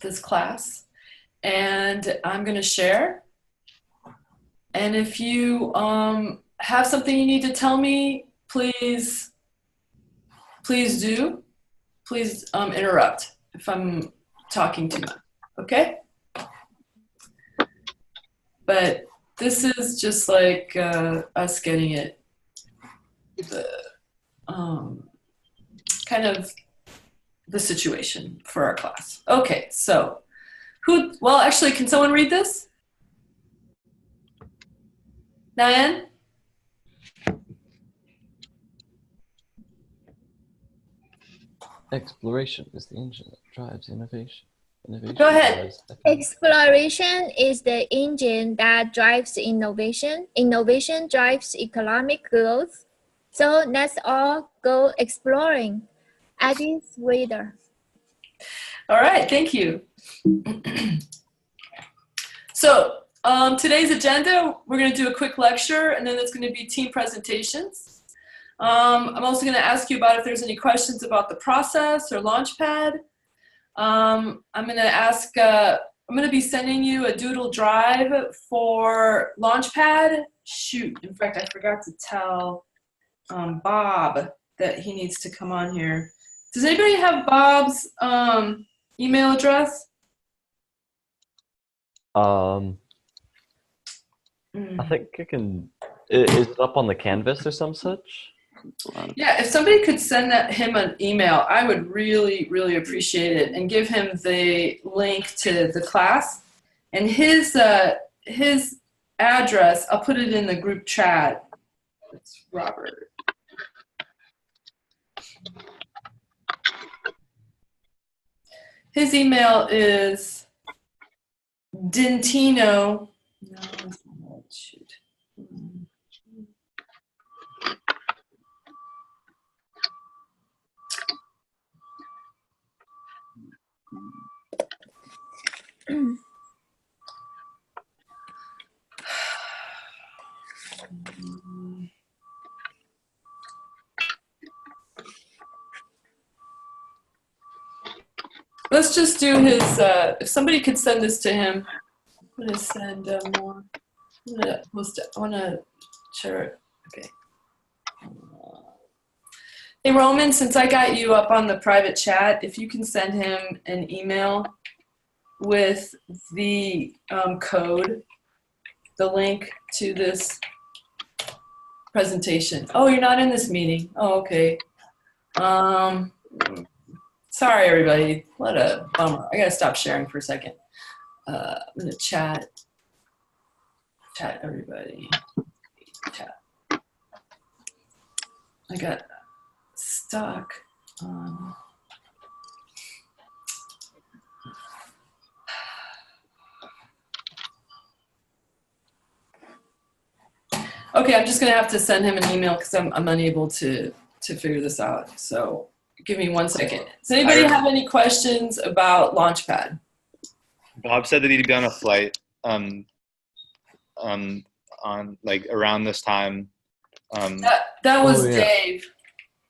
this class, and I'm going to share. And if you have something you need to tell me, please do. Please interrupt if I'm talking too much, okay? But this is just like us getting it, kind of the situation for our class. Okay, so well, actually, can someone read this? Diane? Exploration is the engine that drives innovation. Go ahead. Exploration is the engine that drives innovation. Innovation drives economic growth. So let's all go exploring. Addis Reader. All right, thank you. So today's agenda, we're going to do a quick lecture, and then it's going to be team presentations. I'm also going to ask you about if there's any questions about the process or Launchpad. I'm going to be sending you a Doodle Drive for Launchpad. Shoot, in fact, I forgot to tell Bob that he needs to come on here. Does anybody have Bob's email address? I think I can. Is it up on the canvas or some such? Yeah, if somebody could send him an email, I would really, really appreciate it, and give him the link to the class. And his address, I'll put it in the group chat. It's Robert. His email is Dintino. No, shoot. Let's just do his, if somebody could send this to him, I'm going to send more. I'm going to post it. I want to share it. Okay. Hey, Roman, since I got you up on the private chat, if you can send him an email with the code, the link to this presentation. Oh, you're not in this meeting. Oh, okay. Sorry, everybody. What a bummer. I gotta stop sharing for a second. I'm gonna chat everybody. Chat. I got stuck on. Okay, I'm just gonna have to send him an email because I'm unable to figure this out. So give me 1 second. Does anybody have any questions about Launchpad? Bob said that he'd be on a flight on like around this time. That was Dave.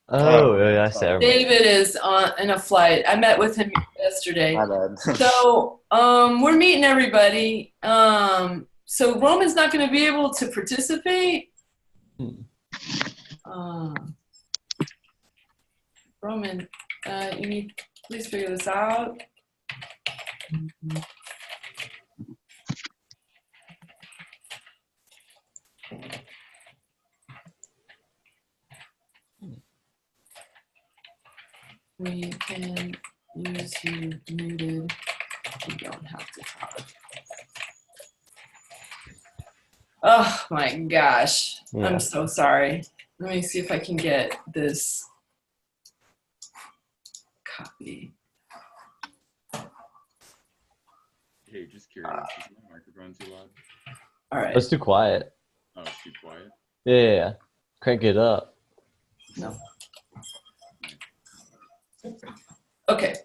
Oh, yeah, I see. David is in a flight. I met with him yesterday. My bad. So we're meeting everybody. So Roman's not going to be able to participate. Roman, you need please figure this out. We can use you muted. You don't have to talk. Oh my gosh. Yeah. I'm so sorry. Let me see if I can get this copy. Hey, just curious, is my microphone too loud? All right. It's too quiet. Oh, it's too quiet? Yeah. Crank it up. No. Okay.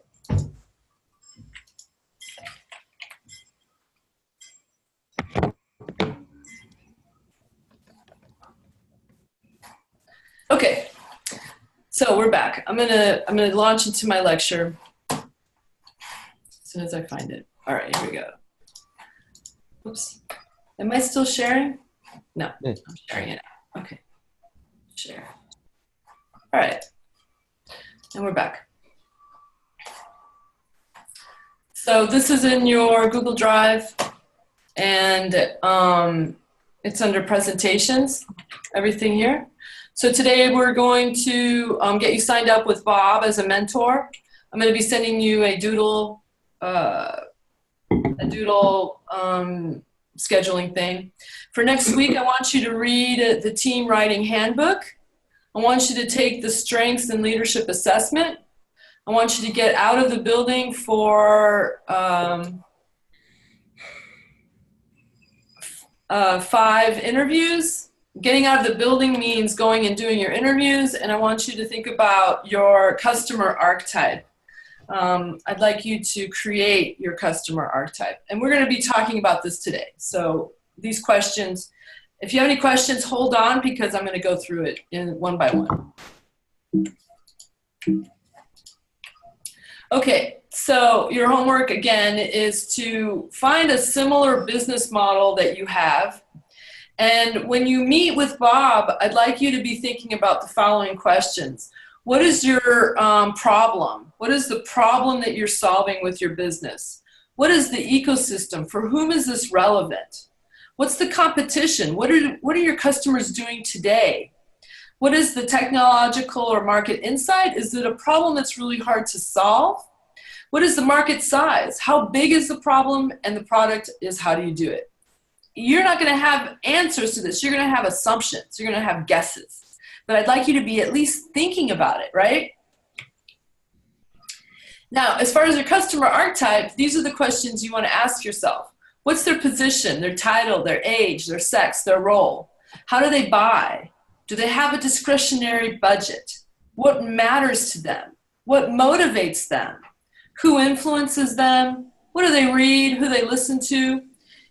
Okay. So we're back. I'm gonna launch into my lecture. soon as I find it. All right, here we go. Oops. Am I still sharing? No, I'm sharing it. Okay. Share. All right. And we're back. So this is in your Google Drive, and it's under presentations, everything here. So today we're going to get you signed up with Bob as a mentor. I'm going to be sending you a doodle scheduling thing. For next week, I want you to read the team writing handbook. I want you to take the strengths and leadership assessment. I want you to get out of the building for 5 interviews. Getting out of the building means going and doing your interviews, and I want you to think about your customer archetype. I'd like you to create your customer archetype. And we're going to be talking about this today. So these questions, if you have any questions, hold on, because I'm going to go through it one by one. Okay, so your homework again is to find a similar business model that you have. And when you meet with Bob, I'd like you to be thinking about the following questions. What is your problem? What is the problem that you're solving with your business? What is the ecosystem? For whom is this relevant? What's the competition? What are your customers doing today? What is the technological or market insight? Is it a problem that's really hard to solve? What is the market size? How big is the problem? And the product is, how do you do it? You're not going to have answers to this. You're going to have assumptions. You're going to have guesses. But I'd like you to be at least thinking about it, right? Now, as far as your customer archetype, these are the questions you want to ask yourself. What's their position, their title, their age, their sex, their role? How do they buy? Do they have a discretionary budget? What matters to them? What motivates them? Who influences them? What do they read? Who they listen to?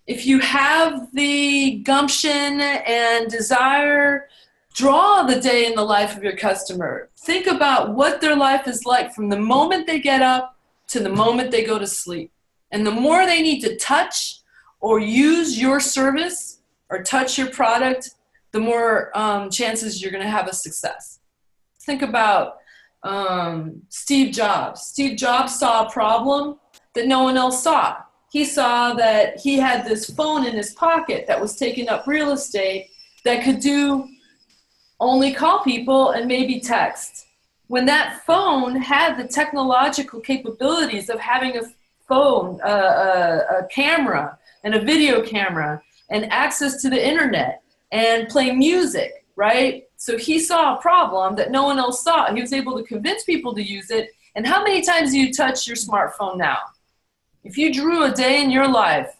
If you have the gumption and desire, draw the day in the life of your customer. Think about what their life is like from the moment they get up to the moment they go to sleep. And the more they need to touch or use your service or touch your product, the more chances you're going to have a success. Think about Steve Jobs. Steve Jobs saw a problem that no one else saw. He saw that he had this phone in his pocket that was taking up real estate that could do only call people and maybe text. When that phone had the technological capabilities of having a phone, a camera, and a video camera, and access to the internet, and play music, right? So he saw a problem that no one else saw. He was able to convince people to use it. And how many times do you touch your smartphone now? If you drew a day in your life,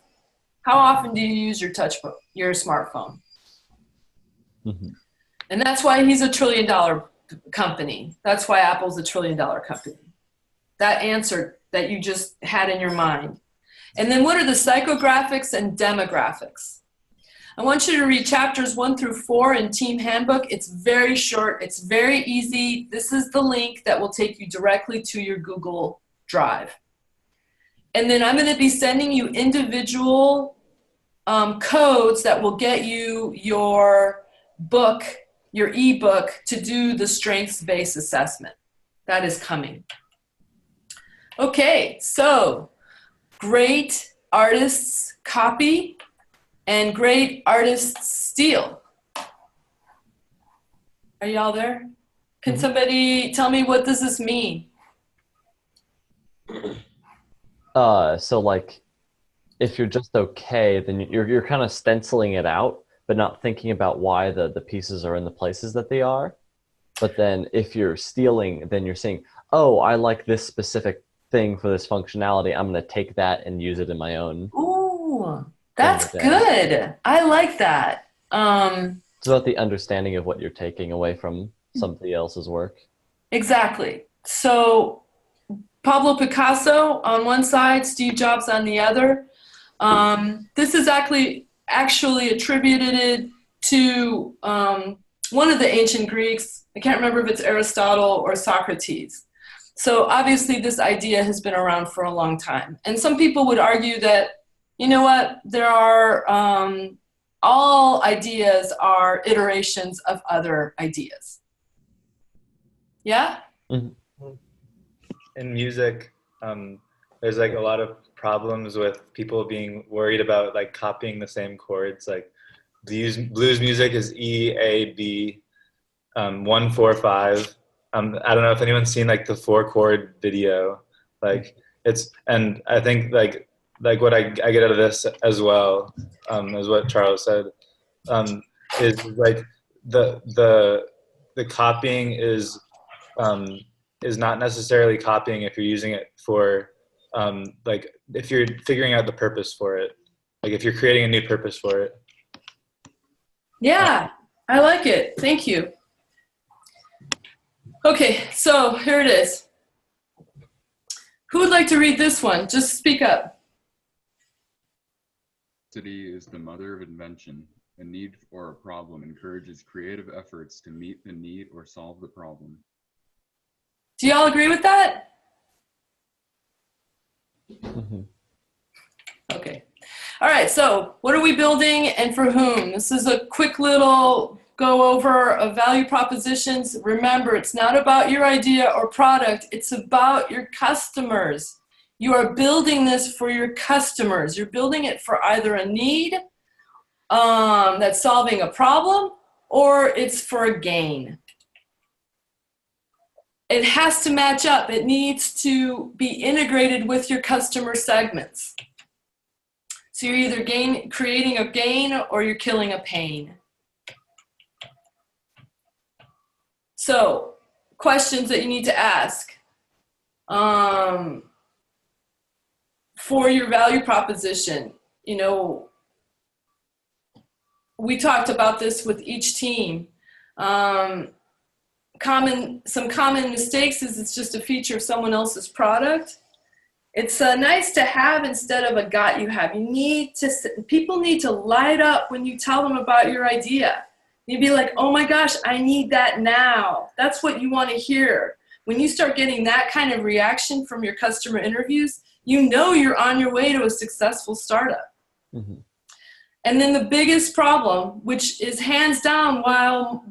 how often do you use your smartphone? Mm-hmm. And that's why he's $1 trillion company. That's why Apple's $1 trillion company. That answer that you just had in your mind. And then what are the psychographics and demographics? I want you to read chapters 1 through 4 in Team Handbook. It's very short. It's very easy. This is the link that will take you directly to your Google Drive. And then I'm going to be sending you individual codes that will get you your book, your ebook, to do the strengths-based assessment. That is coming. Okay, so great artists copy and great artists steal. Are y'all there? Can somebody tell me, what does this mean? So like, if you're just okay, then you're kind of stenciling it out, but not thinking about why the pieces are in the places that they are. But then if you're stealing, then you're saying, oh, I like this specific thing for this functionality. I'm going to take that and use it in my own. Ooh, that's good. I like that. It's about the understanding of what you're taking away from somebody else's work. Exactly. So Pablo Picasso on one side, Steve Jobs on the other. This is actually attributed to one of the ancient Greeks. I can't remember if it's Aristotle or Socrates. So obviously this idea has been around for a long time. And some people would argue that, you know what, there are, all ideas are iterations of other ideas. Yeah? Mm-hmm. In music, there's like a lot of problems with people being worried about like copying the same chords. Like blues music is E, A, B, 1, 4, 5. I don't know if anyone's seen like the 4-chord video. Like and I think like what I get out of this as well, as what Charles said, is like the copying is not necessarily copying if you're using it for like if you're figuring out the purpose for it, like if you're creating a new purpose for it. Yeah, I like it. Thank you. Okay, so here it is. Who would like to read this one? Just speak up. Necessity is the mother of invention. A need or a problem encourages creative efforts to meet the need or solve the problem. Do y'all agree with that? Mm-hmm. Okay. All right, so what are we building and for whom? This is a quick little go over of value propositions. Remember, it's not about your idea or product. It's about your customers. You are building this for your customers. You're building it for either a need that's solving a problem, or it's for a gain. It has to match up. It needs to be integrated with your customer segments. So you're either creating a gain or you're killing a pain. So, questions that you need to ask for your value proposition. You know, we talked about this with each team. Some common mistakes is it's just a feature of someone else's product. It's nice to have instead of a got you have. People need to light up when you tell them about your idea. You'd be like, oh my gosh, I need that now. That's what you want to hear. When you start getting that kind of reaction from your customer interviews, you know you're on your way to a successful startup. Mm-hmm. And then the biggest problem, which is hands down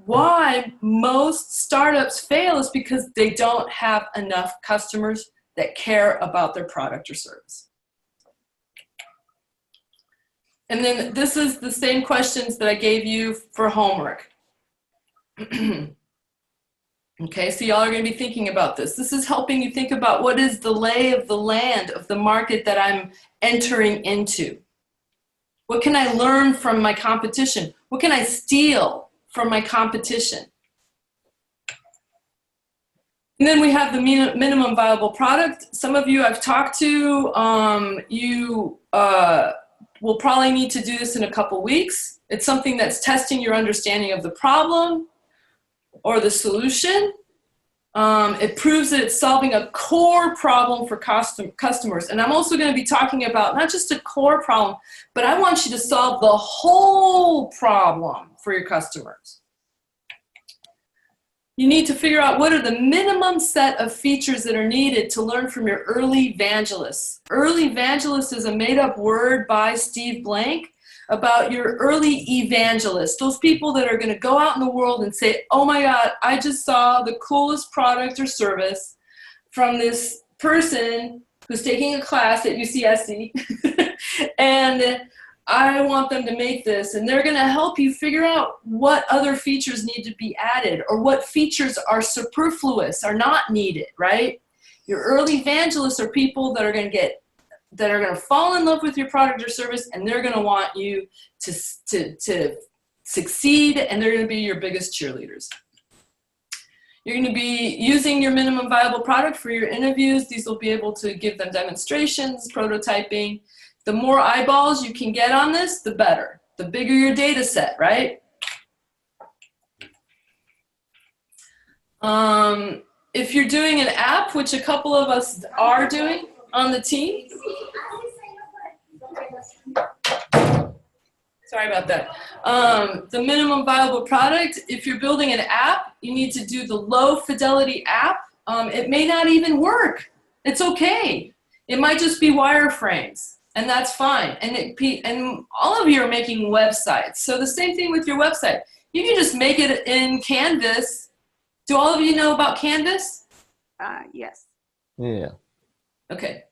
why most startups fail, is because they don't have enough customers that care about their product or service. And then this is the same questions that I gave you for homework. Okay, so y'all are going to be thinking about this. This is helping you think about what is the lay of the land of the market that I'm entering into. What can I learn from my competition? What can I steal from my competition? And then we have the minimum viable product. Some of you I've talked to, you will probably need to do this in a couple weeks. It's something that's testing your understanding of the problem or the solution. It proves that it's solving a core problem for customers. And I'm also going to be talking about not just a core problem, but I want you to solve the whole problem for your customers. You need to figure out what are the minimum set of features that are needed to learn from your early evangelists. Early evangelist is a made-up word by Steve Blank about your early evangelists, those people that are going to go out in the world and say, oh my God, I just saw the coolest product or service from this person who's taking a class at UCSC, and I want them to make this, and they're going to help you figure out what other features need to be added or what features are superfluous, are not needed, right? Your early evangelists are people that are going to fall in love with your product or service, and they're going to want you to succeed, and they're going to be your biggest cheerleaders. You're going to be using your minimum viable product for your interviews. These will be able to give them demonstrations, prototyping. The more eyeballs you can get on this, the better. The bigger your data set, right? If you're doing an app, which a couple of us are doing on the team. Sorry about that. The minimum viable product, if you're building an app, you need to do the low fidelity app. It may not even work. It's okay. It might just be wireframes, and that's fine. And all of you are making websites. So the same thing with your website. You can just make it in Canvas. Do all of you know about Canvas? Yes. Yeah. Okay.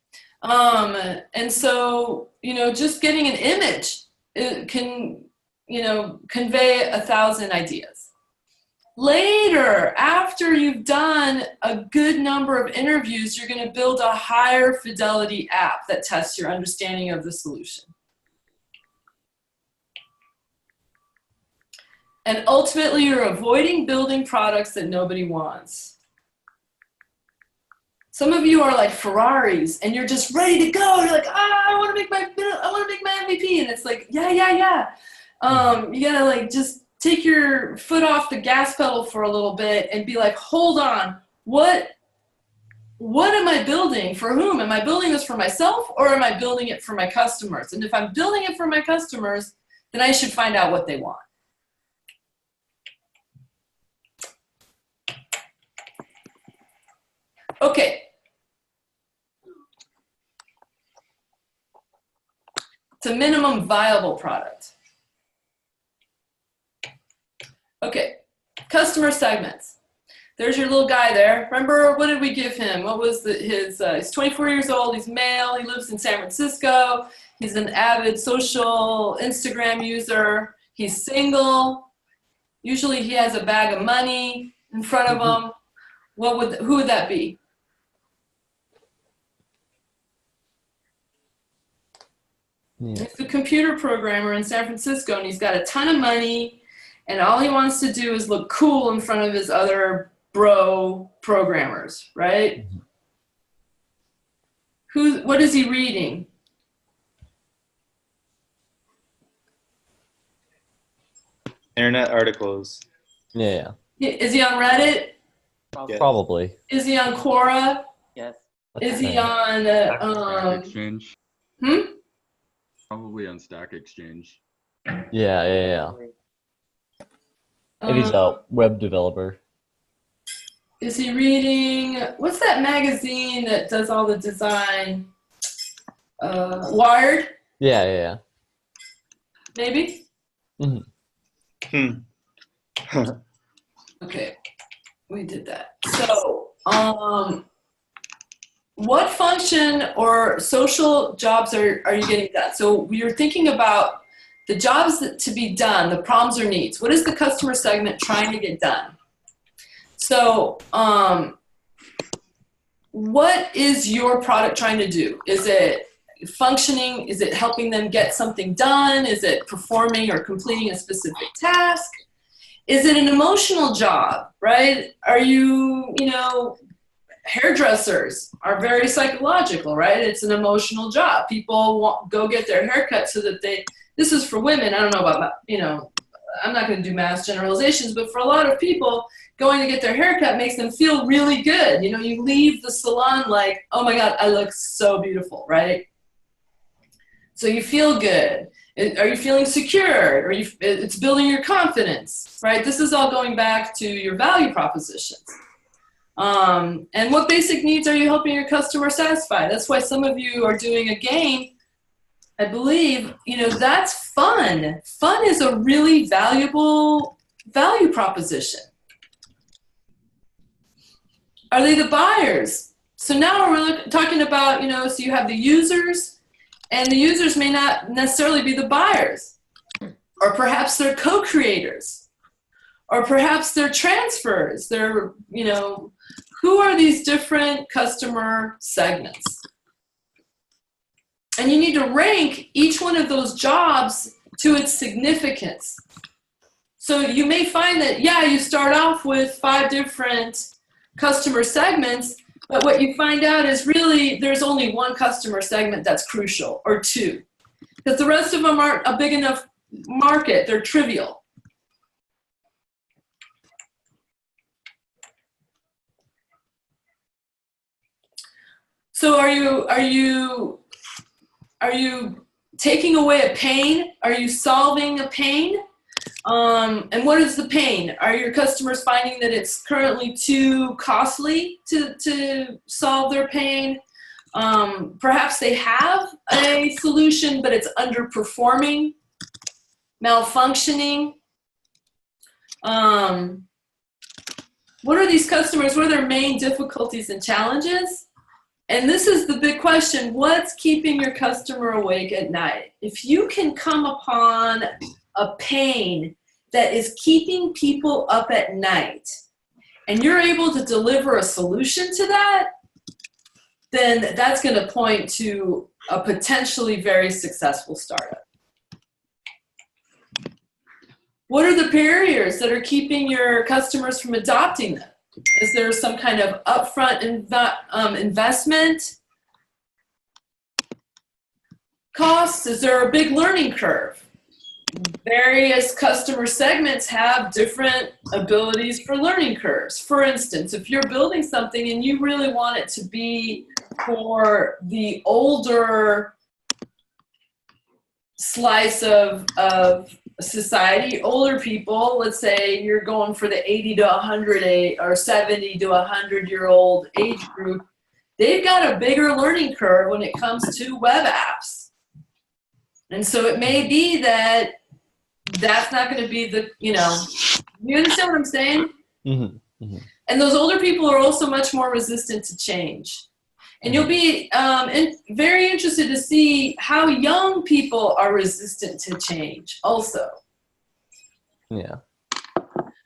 And so, just getting an image, it can, convey 1,000 ideas. Later, after you've done a good number of interviews, you're going to build a higher fidelity app that tests your understanding of the solution. And ultimately, you're avoiding building products that nobody wants. Some of you are like Ferraris, and you're just ready to go. You're like, I want to make my MVP, and it's like, yeah. You gotta like just take your foot off the gas pedal for a little bit and be like, hold on, what am I building? For whom? Am I building this for myself, or am I building it for my customers? And if I'm building it for my customers, then I should find out what they want. Okay. It's a minimum viable product. Okay, customer segments. There's your little guy there. Remember, what did we give him? What was he's 24 years old, he's male, he lives in San Francisco, he's an avid social Instagram user, he's single, usually he has a bag of money in front of him. Who would that be? Yeah. He's a computer programmer in San Francisco, and he's got a ton of money, and all he wants to do is look cool in front of his other bro programmers, right? What is he reading? Internet articles. Yeah. Is he on Reddit? Yes. Probably. Is he on Quora? Yes. Is he on Stack Exchange. hmm? Probably on Stack Exchange. Yeah. And he's a web developer. Is he reading, what's that magazine that does all the design? Wired, Yeah. maybe? Mhm. Okay, we did that. So, what function or social jobs are you getting done? So you're thinking about the jobs to be done, the problems or needs. What is the customer segment trying to get done? So what is your product trying to do? Is it functioning? Is it helping them get something done? Is it performing or completing a specific task? Is it an emotional job, right? Are you, hairdressers are very psychological, right? It's an emotional job. People go get their haircut so that this is for women. I don't know about, I'm not going to do mass generalizations, but for a lot of people, going to get their haircut makes them feel really good. You leave the salon like, oh my God, I look so beautiful, right? So you feel good. Are you feeling secure? It's building your confidence, right? This is all going back to your value propositions. And what basic needs are you helping your customer satisfy? That's why some of you are doing a game. I believe, that's fun. Fun is a really valuable value proposition. Are they the buyers? So now we're talking about, so you have the users, and the users may not necessarily be the buyers. Or perhaps they're co-creators. Or perhaps they're transfers. They're, who are these different customer segments? And you need to rank each one of those jobs to its significance. So you may find that, you start off with 5 different customer segments, but what you find out is really there's only one customer segment that's crucial, or 2. Because the rest of them aren't a big enough market, they're trivial. So are you taking away a pain? Are you solving a pain? And what is the pain? Are your customers finding that it's currently too costly to solve their pain? Perhaps they have a solution, but it's underperforming, malfunctioning. What are these customers, what are their main difficulties and challenges? And this is the big question, what's keeping your customer awake at night? If you can come upon a pain that is keeping people up at night, and you're able to deliver a solution to that, then that's going to point to a potentially very successful startup. What are the barriers that are keeping your customers from adopting them? Is there some kind of upfront investment costs? Is there a big learning curve? Various customer segments have different abilities for learning curves. For instance, if you're building something and you really want it to be for the older slice of society, older people, let's say you're going for the 80 to 100 or 70 to 100-year-old age group, they've got a bigger learning curve when it comes to web apps. And so it may be that that's not going to be the, you understand what I'm saying? Mm-hmm. Mm-hmm. And those older people are also much more resistant to change. And you'll be very interested to see how young people are resistant to change also. Yeah.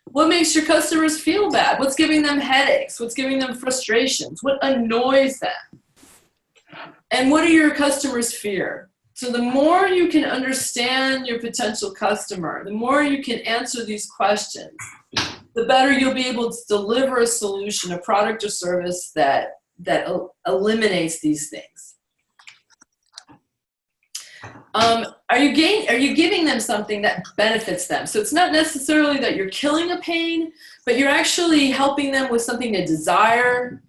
What makes your customers feel bad? What's giving them headaches? What's giving them frustrations? What annoys them? And what do your customers fear? So the more you can understand your potential customer, the more you can answer these questions, the better you'll be able to deliver a solution, a product or service that eliminates these things. Are you giving them something that benefits them? So it's not necessarily that you're killing a pain, but you're actually helping them with something they desire.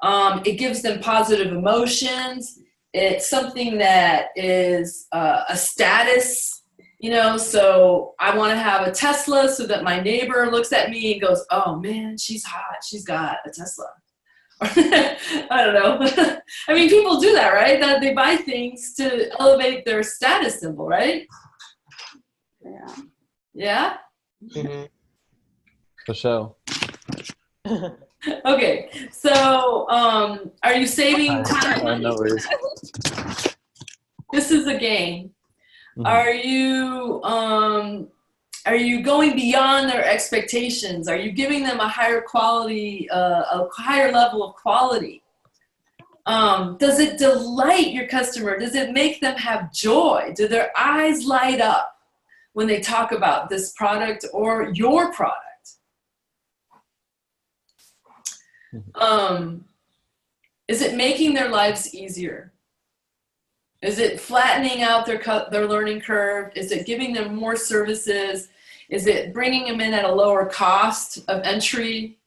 It gives them positive emotions. It's something that is a status, so I want to have a Tesla so that my neighbor looks at me and goes, oh man, she's hot. She's got a Tesla. I don't know. I mean, people do that, right? That they buy things to elevate their status symbol, right? Yeah. Yeah? Mm-hmm. For sure. Okay, so are you saving time and money? No worries. This is a game. Mm-hmm. Are you going beyond their expectations? Are you giving them a higher quality, a higher level of quality? Does it delight your customer? Does it make them have joy? Do their eyes light up when they talk about this product or your product? Is it making their lives easier? Is it flattening out their learning curve? Is it giving them more services? Is it bringing them in at a lower cost of entry?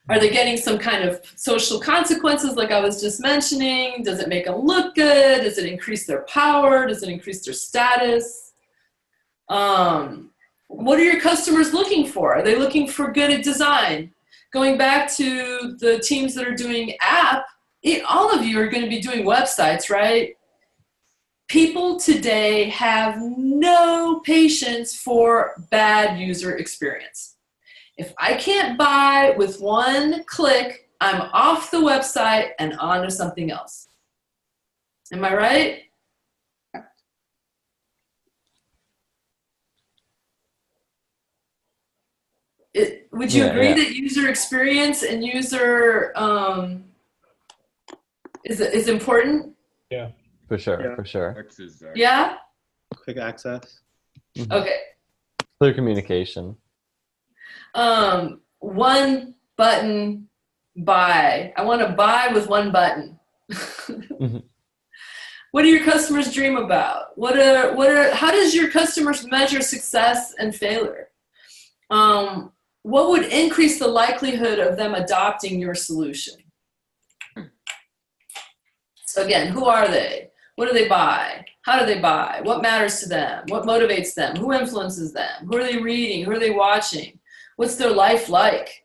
Are they getting some kind of social consequences like I was just mentioning? Does it make them look good? Does it increase their power? Does it increase their status? What are your customers looking for? Are they looking for good design? Going back to the teams that are doing app, all of you are going to be doing websites, right? People today have no patience for bad user experience. If I can't buy with one click, I'm off the website and on to something else. Am I right? Would you agree that user experience and user is important? Yeah. For sure, Yeah. for sure. X is Yeah? Quick access. Mm-hmm. Okay. Clear communication. One button buy. I want to buy with one button. Mm-hmm. What do your customers dream about? How does your customers measure success and failure? What would increase the likelihood of them adopting your solution? So again, who are they? What do they buy? How do they buy? What matters to them? What motivates them? Who influences them? Who are they reading? Who are they watching? What's their life like?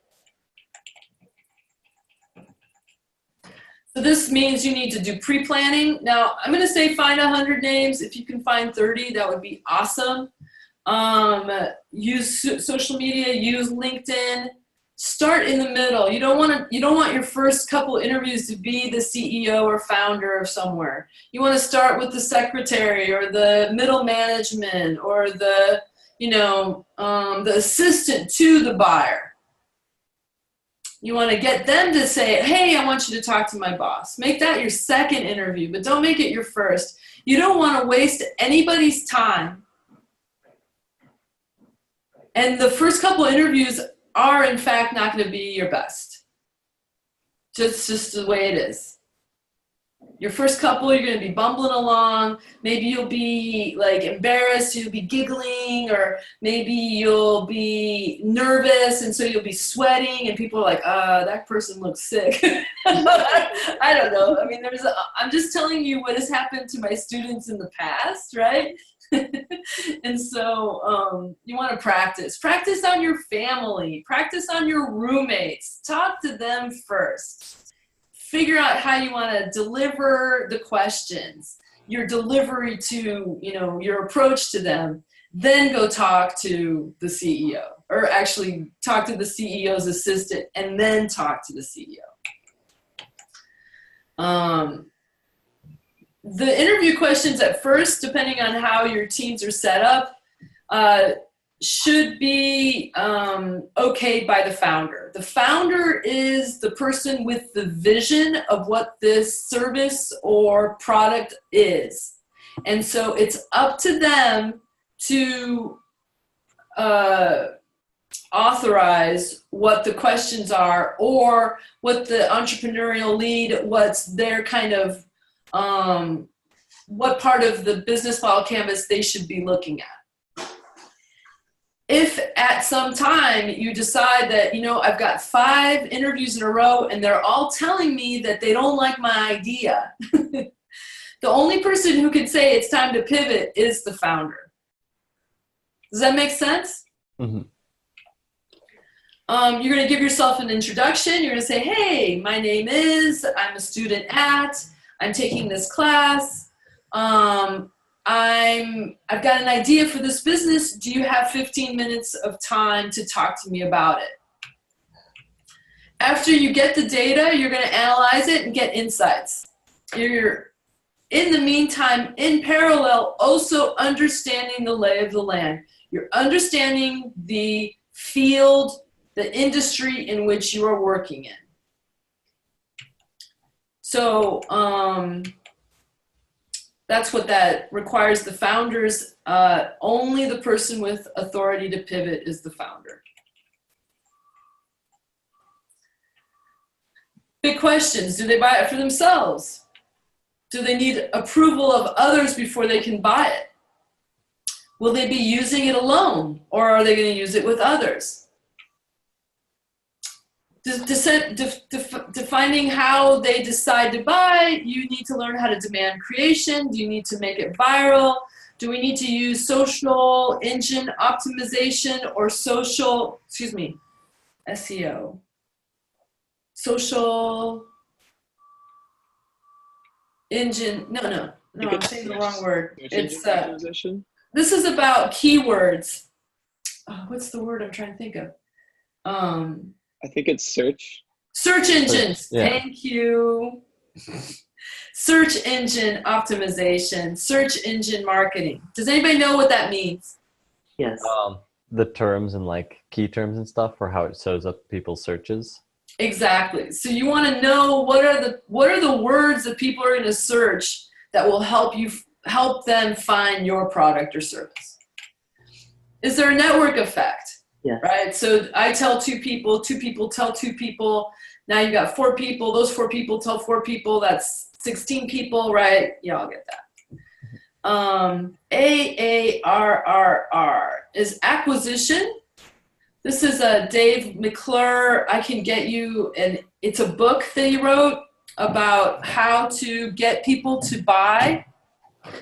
So this means you need to do pre-planning. Now, I'm going to say find 100 names. If you can find 30, that would be awesome. Use social media, use LinkedIn. Start in the middle. You don't want your first couple interviews to be the CEO or founder of somewhere. You want to start with the secretary or the middle management or the assistant to the buyer. You want to get them to say, hey, I want you to talk to my boss. Make that your second interview, but don't make it your first. You don't want to waste anybody's time. And the first couple interviews are, in fact, not going to be your best. Just the way it is. Your first couple, you're going to be bumbling along. Maybe you'll be like embarrassed, you'll be giggling, or maybe you'll be nervous, and so you'll be sweating, and people are like, that person looks sick. I don't know. I mean, I'm just telling you what has happened to my students in the past, right? And so you want to practice. Practice on your family. Practice on your roommates. Talk to them first. Figure out how you want to deliver the questions, your delivery to, your approach to them. Then go talk to the CEO, or actually talk to the CEO's assistant, and then talk to the CEO. The interview questions at first, depending on how your teams are set up, should be okayed by the founder. The founder is the person with the vision of what this service or product is. And so it's up to them to authorize what the questions are, or what the entrepreneurial lead, what's their kind of, what part of the business model canvas they should be looking at. If at some time you decide that, I've got 5 interviews in a row and they're all telling me that they don't like my idea, the only person who can say it's time to pivot is the founder. Does that make sense? Mm-hmm. You're going to give yourself an introduction. You're going to say, hey, my name is, I'm a student at, I'm taking this class. I've got an idea for this business. Do you have 15 minutes of time to talk to me about it? After you get the data, you're going to analyze it and get insights. You're, in the meantime, in parallel, also understanding the lay of the land. You're understanding the field, the industry in which you are working in. So, that's what that requires the founders. Only the person with authority to pivot is the founder. Big questions. Do they buy it for themselves? Do they need approval of others before they can buy it? Will they be using it alone, or are they going to use it with others? Defining how they decide to buy, you need to learn how to demand creation. Do you need to make it viral? Do we need to use social engine optimization or SEO? Social engine, no, I'm saying the wrong word. It's, this is about keywords. Oh, what's the word I'm trying to think of? I think it's search. Search engines. Yeah. Thank you. Search engine optimization, search engine marketing. Does anybody know what that means? Yes. The terms and like key terms and stuff, or how it shows up people's searches. Exactly. So you want to know what are the words that people are going to search that will help them find your product or service. Is there a network effect? Yes. Right? So I tell 2 people tell 2 people. Now you got 4 people. Those 4 people tell 4 people. That's 16 people, right? Yeah, I'll get that. AARRR is acquisition. This is a Dave McClure. I can get you, and it's a book that he wrote about how to get people to buy.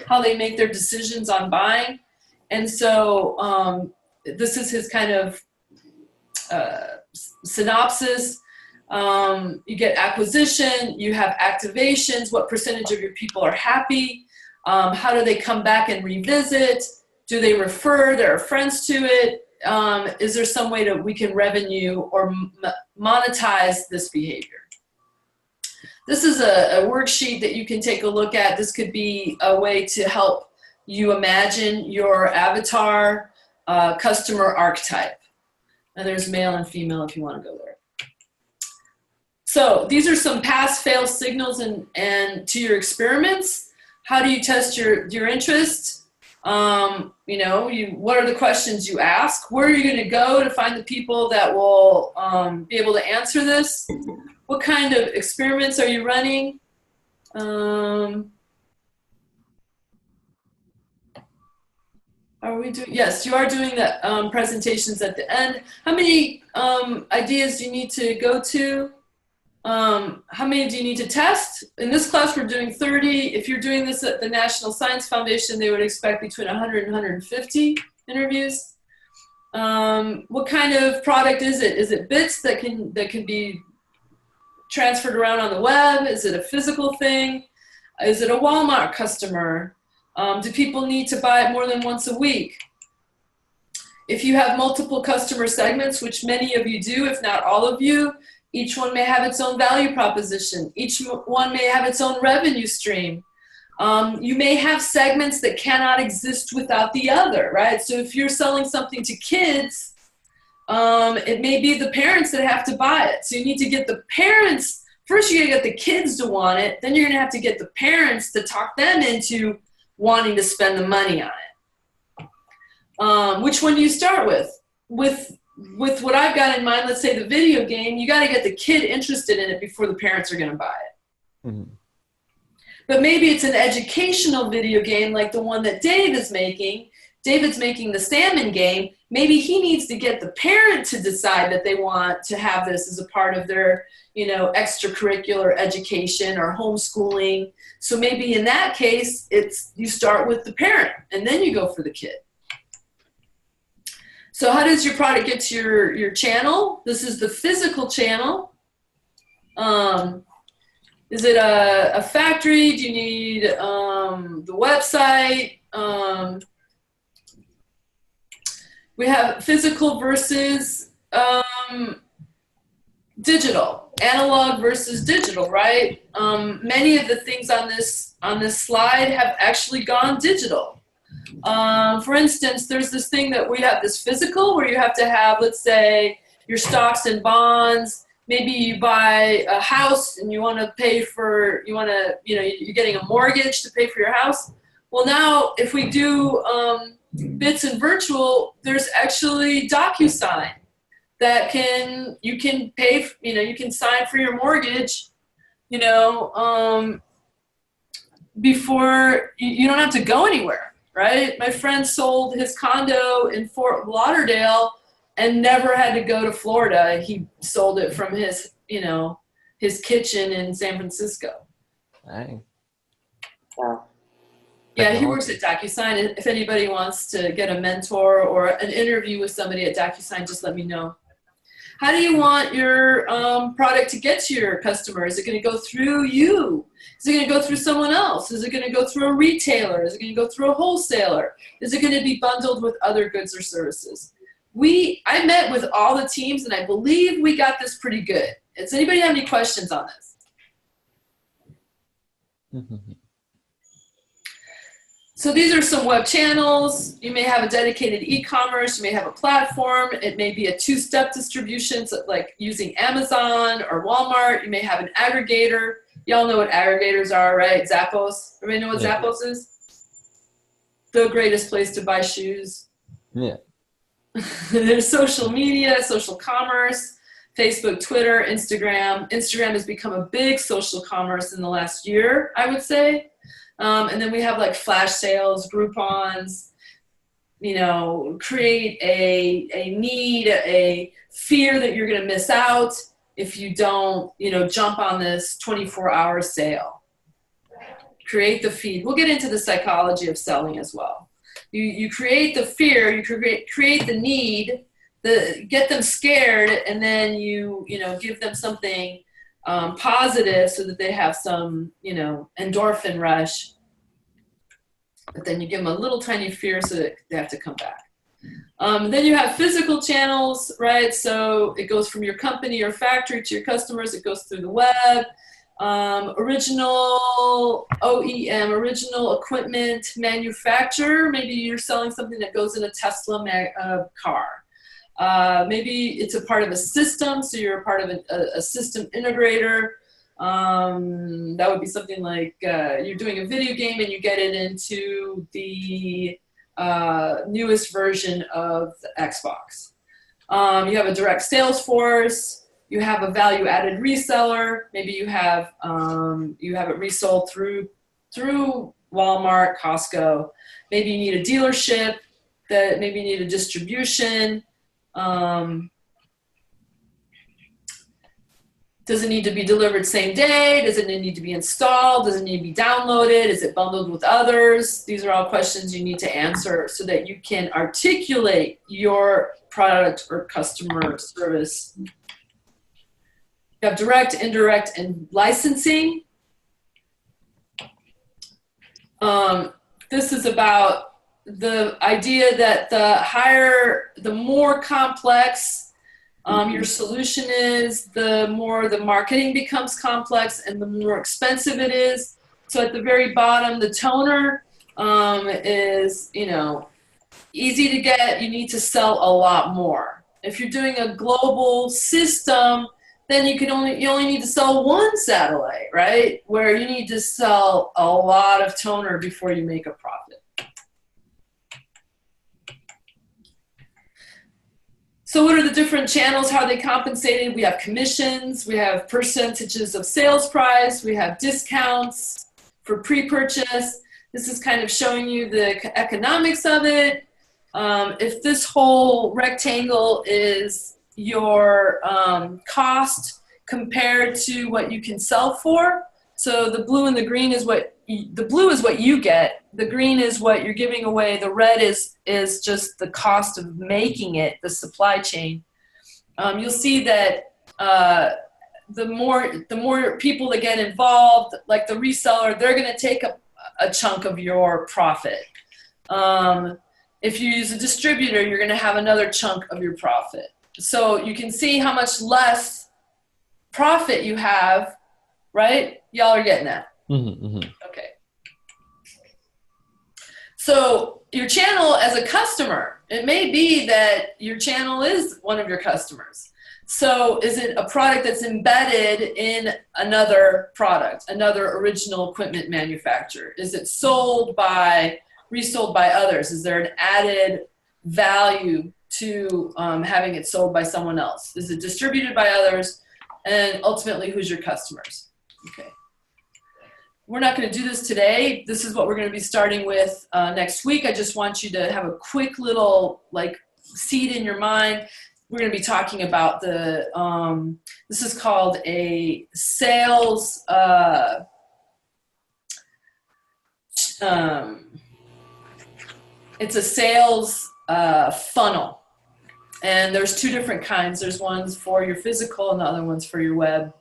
how they make their decisions on buying. And so this is his kind of synopsis. You get acquisition, you have activations, what percentage of your people are happy, how do they come back and revisit, do they refer their friends to it, is there some way that we can revenue or monetize this behavior? This is a worksheet that you can take a look at. This could be a way to help you imagine your avatar customer archetype. And there's male and female if you want to go there. So these are some pass-fail signals and to your experiments. How do you test your interest? You know, what are the questions you ask? Where are you going to go to find the people that will be able to answer this? What kind of experiments are you running? Are we doing? Yes, you are doing the presentations at the end. How many ideas do you need to go to? How many do you need to test? In this class, we're doing 30. If you're doing this at the National Science Foundation, they would expect between 100 and 150 interviews. What kind of product is it? Is it bits that can be transferred around on the web? Is it a physical thing? Is it a Walmart customer? Do people need to buy it more than once a week? If you have multiple customer segments, which many of you do, if not all of you, each one may have its own value proposition. Each one may have its own revenue stream. You may have segments that cannot exist without the other, right? So if you're selling something to kids, it may be the parents that have to buy it. So you need to get the parents, first you're gonna get the kids to want it, then you're gonna have to get the parents to talk them into wanting to spend the money on it. Which one do you start with? With what I've got in mind, let's say the video game, you got to get the kid interested in it before the parents are going to buy it. Mm-hmm. But maybe it's an educational video game like the one that Dave is making. David's making the salmon game. Maybe he needs to get the parent to decide that they want to have this as a part of their, you know, extracurricular education or homeschooling. So maybe in that case, you start with the parent and then you go for the kid. So how does your product get to your channel? This is the physical channel. Is it a factory? Do you need the website? We have physical versus digital, analog versus digital, right? Many of the things on this slide have actually gone digital. For instance, there's this thing that we have this physical where you have to have, let's say, your stocks and bonds. Maybe you buy a house and you want to pay for, you're getting a mortgage to pay for your house. Well, now if we do bits and virtual, there's actually DocuSign that you can pay, you can sign for your mortgage, before you don't have to go anywhere. Right? My friend sold his condo in Fort Lauderdale and never had to go to Florida. He sold it from his kitchen in San Francisco. Dang. Wow. Yeah, he works at DocuSign. If anybody wants to get a mentor or an interview with somebody at DocuSign, just let me know. How do you want your product to get to your customer? Is it going to go through you? Is it going to go through someone else? Is it going to go through a retailer? Is it going to go through a wholesaler? Is it going to be bundled with other goods or services? I met with all the teams, and I believe we got this pretty good. Does anybody have any questions on this? So these are some web channels. You may have a dedicated e-commerce. You may have a platform. It may be a two-step distribution, so like using Amazon or Walmart. You may have an aggregator. Y'all know what aggregators are, right? Zappos. Everybody know what Zappos is? The greatest place to buy shoes. Yeah. There's social media, social commerce, Facebook, Twitter, Instagram. Instagram has become a big social commerce in the last year, I would say. And then we have like flash sales, Groupons, create a need, a fear that you're going to miss out if you don't, jump on this 24-hour sale. create the feed. We'll get into the psychology of selling as well. You create the fear, you create the need, get them scared, and then you give them something positive so that they have some endorphin rush. But then you give them a little tiny fear so that they have to come back. Then you have physical channels, right? So it goes from your company or factory to your customers. It goes through the web. Original OEM, original equipment manufacturer. Maybe you're selling something that goes in a Tesla car. Maybe it's a part of a system, so you're a part of a system integrator. That would be something like you're doing a video game and you get it into the newest version of the Xbox. You have a direct sales force. You have a value-added reseller. Maybe you have it resold through Walmart, Costco. Maybe you need a dealership. Maybe you need a distribution. Does it need to be delivered same day? Does it need to be installed? Does it need to be downloaded? Is it bundled with others? These are all questions you need to answer so that you can articulate your product or customer service. You have direct, indirect, and licensing. This is about the idea that the more complex your solution is, the more the marketing becomes complex and the more expensive it is. So at the very bottom, the toner is, easy to get. You need to sell a lot more. If you're doing a global system, then you only need to sell one satellite, right? Where you need to sell a lot of toner before you make a profit. So what are the different channels? How are they compensated? We have commissions, we have percentages of sales price, we have discounts for pre-purchase. This is kind of showing you the economics of it. If this whole rectangle is your cost compared to what you can sell for, so the blue and the green is the blue is what you get, the green is what you're giving away, the red is just the cost of making it, the supply chain. You'll see that the more people that get involved, like the reseller, they're going to take a chunk of your profit. If you use a distributor, you're going to have another chunk of your profit. So you can see how much less profit you have, right? Y'all are getting that. Mm-hmm, mm-hmm. Okay. So your channel as a customer, it may be that your channel is one of your customers. So is it a product that's embedded in another product, another original equipment manufacturer? Is it resold by others? Is there an added value to having it sold by someone else? Is it distributed by others? And ultimately, who's your customers? Okay. We're not going to do this today. This is what we're going to be starting with next week. I just want you to have a quick little seed in your mind. We're going to be talking about this is called a sales, it's a sales funnel. And there's two different kinds. There's ones for your physical and the other one's for your web.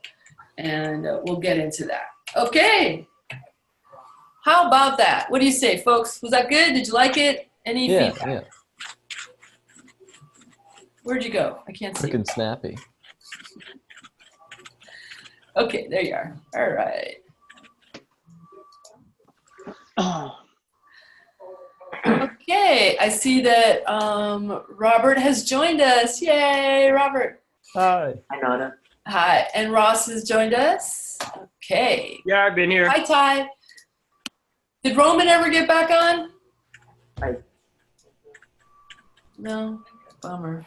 And we'll get into that. Okay. How about that? What do you say, folks? Was that good? Did you like it? Any feedback? Yeah. Where'd you go? I can't see. Quick and snappy. Okay, there you are. All right. Okay, I see that Robert has joined us. Yay, Robert. Hi. Hi, Nana. Hi, and Ross has joined us. Okay. Yeah, I've been here. Hi, Ty. Did Roman ever get back on? Hi. No? Bummer.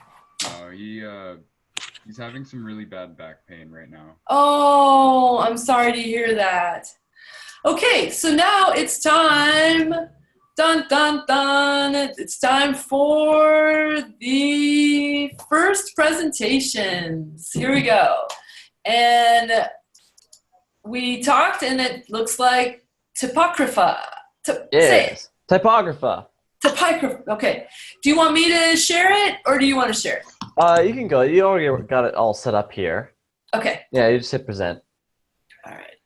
He's having some really bad back pain right now. Oh, I'm sorry to hear that. Okay, so now it's time. Dun, dun, dun. It's time for the first presentations. Here we go. And we talked, and it looks like Typographer. Say it. Yes. Typographer. Typographer. Okay. Do you want me to share it or do you want to share it? You can go. You already got it all set up here. Okay. Yeah, you just hit present. All right.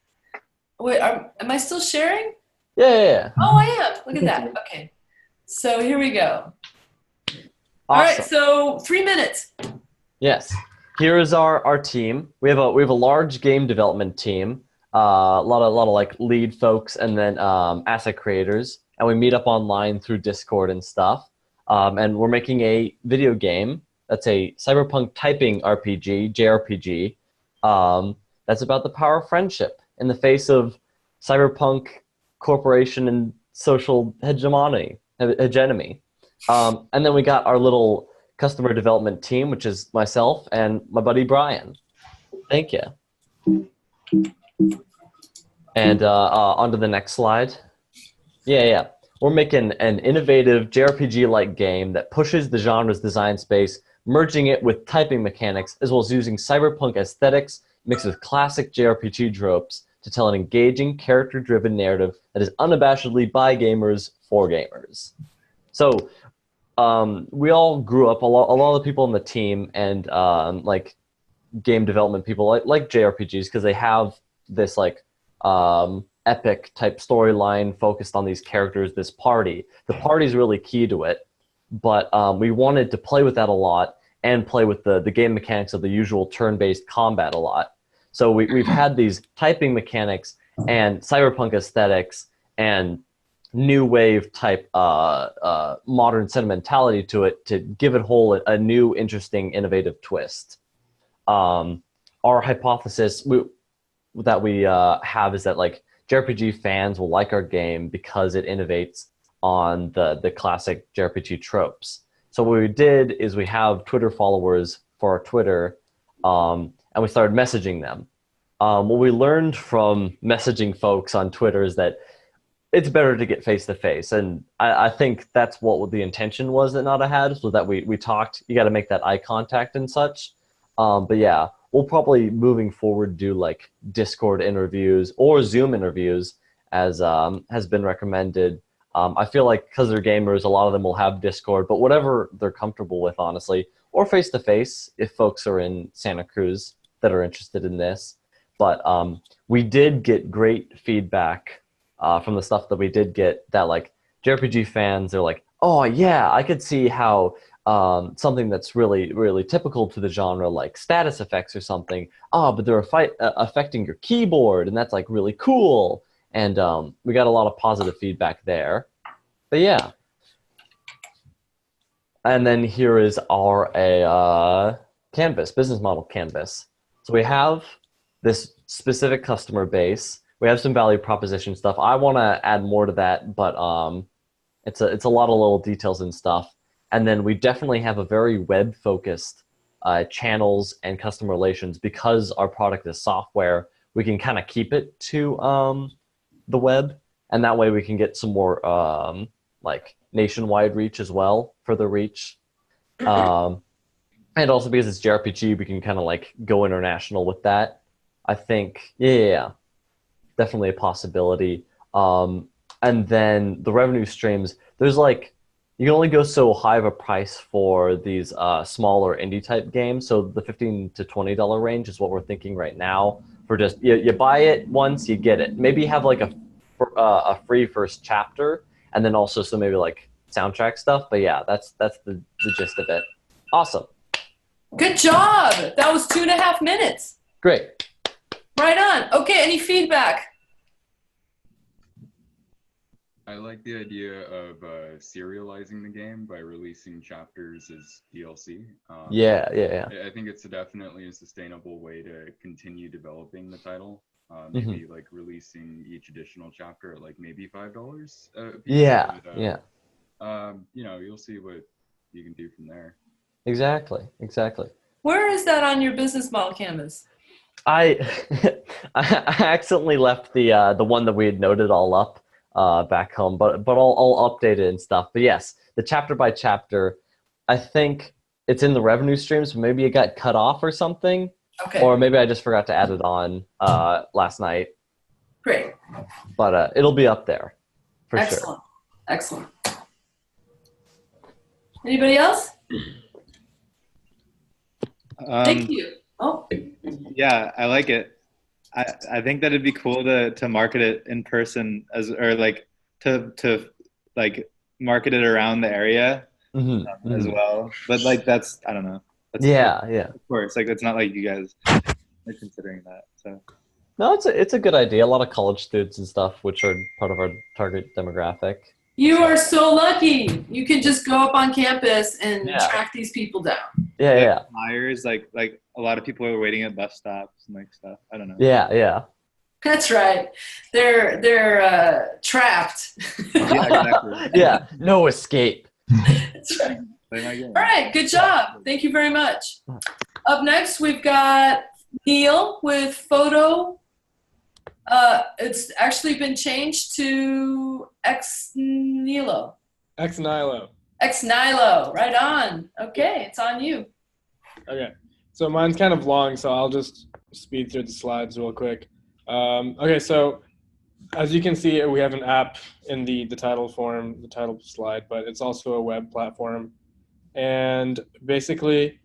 Wait, am I still sharing? Yeah. Oh, I am. Look at that. Okay. So here we go. Awesome. All right. So 3 minutes. Yes. Here is our team. We have a large game development team. A lot of like lead folks and then asset creators, and we meet up online through Discord and stuff. And we're making a video game that's a cyberpunk typing RPG, JRPG. That's about the power of friendship in the face of cyberpunk corporation and social hegemony. And then we got our little customer development team, which is myself and my buddy Brian. Thank you. And on to the next slide. Yeah. We're making an innovative JRPG-like game that pushes the genre's design space, merging it with typing mechanics, as well as using cyberpunk aesthetics mixed with classic JRPG tropes to tell an engaging, character-driven narrative that is unabashedly by gamers for gamers. So we all grew up, a lot of the people on the team and like game development people like JRPGs because they have this like epic type storyline focused on these characters, this party. The party's really key to it, but we wanted to play with that a lot and play with the game mechanics of the usual turn-based combat a lot. So we've had these typing mechanics and cyberpunk aesthetics and new wave type modern sentimentality to it to give it a new, interesting, innovative twist. Our hypothesis that we have is that like JRPG fans will like our game because it innovates on the classic JRPG tropes. So what we did is we have Twitter followers for our Twitter, and we started messaging them. What we learned from messaging folks on Twitter is that it's better to get face-to-face, and I think that's what the intention was that Nada had, so that we talked. You got to make that eye contact and such. But yeah, we'll probably moving forward do like Discord interviews or Zoom interviews as has been recommended. I feel like because they're gamers, a lot of them will have Discord, but whatever they're comfortable with, honestly, or face-to-face if folks are in Santa Cruz that are interested in this. But we did get great feedback from the stuff that we did get that like JRPG fans are like, oh yeah, I could see how something that's really, really typical to the genre, like status effects or something, but they're affecting your keyboard, and that's like really cool. And we got a lot of positive feedback there. But yeah. And then here is our canvas, business model canvas. So we have this specific customer base. We have some value proposition stuff. I want to add more to that, but it's a lot of little details and stuff. And then we definitely have a very web-focused channels and customer relations because our product is software. We can kind of keep it to the web, and that way we can get some more like nationwide reach as well, further reach. And also because it's JRPG, we can kind of like go international with that. I think, yeah, definitely a possibility. And then the revenue streams, there's like, you can only go so high of a price for these smaller indie type games. So the $15 to $20 range is what we're thinking right now. For just you buy it once, you get it. Maybe have like a free first chapter, and then also some maybe like soundtrack stuff. But yeah, that's the gist of it. Awesome. Good job. That was 2.5 minutes. Great. Right on. Okay. Any feedback? I like the idea of serializing the game by releasing chapters as DLC. Yeah. I think it's definitely a sustainable way to continue developing the title. Maybe like releasing each additional chapter at like maybe $5 a piece. Yeah. You know, you'll see what you can do from there. Exactly. Where is that on your business model canvas? I accidentally left the one that we had noted all up back home, but I'll update it and stuff. But yes, the chapter by chapter, I think it's in the revenue streams. Maybe it got cut off or something. Okay. Or maybe I just forgot to add it on last night. Great. But it'll be up there for sure. Excellent. Excellent. Anybody else? Thank you. Oh, Yeah, I like it. I think that it'd be cool to market it in person or like to like market it around the area as well. But like that's I don't know. That's, Yeah. Of course, like it's not like you guys are considering that. So No, it's a good idea. A lot of college students and stuff, which are part of our target demographic. you are so lucky. You can just go up on campus and track these people down. Yeah. flyers, like a lot of people are waiting at bus stops and like stuff. I don't know. Yeah. That's right. They're trapped. Yeah, exactly. Yeah, no escape. That's right. All right, good job. Thank you very much. Up next, we've got Neil with photo. It's actually been changed to Xnilo. Xnilo, right on. Okay, it's on you. Okay, so mine's kind of long, so I'll just speed through the slides real quick. Okay, so as you can see, we have an app in the title form, the title slide, but it's also a web platform. And basically,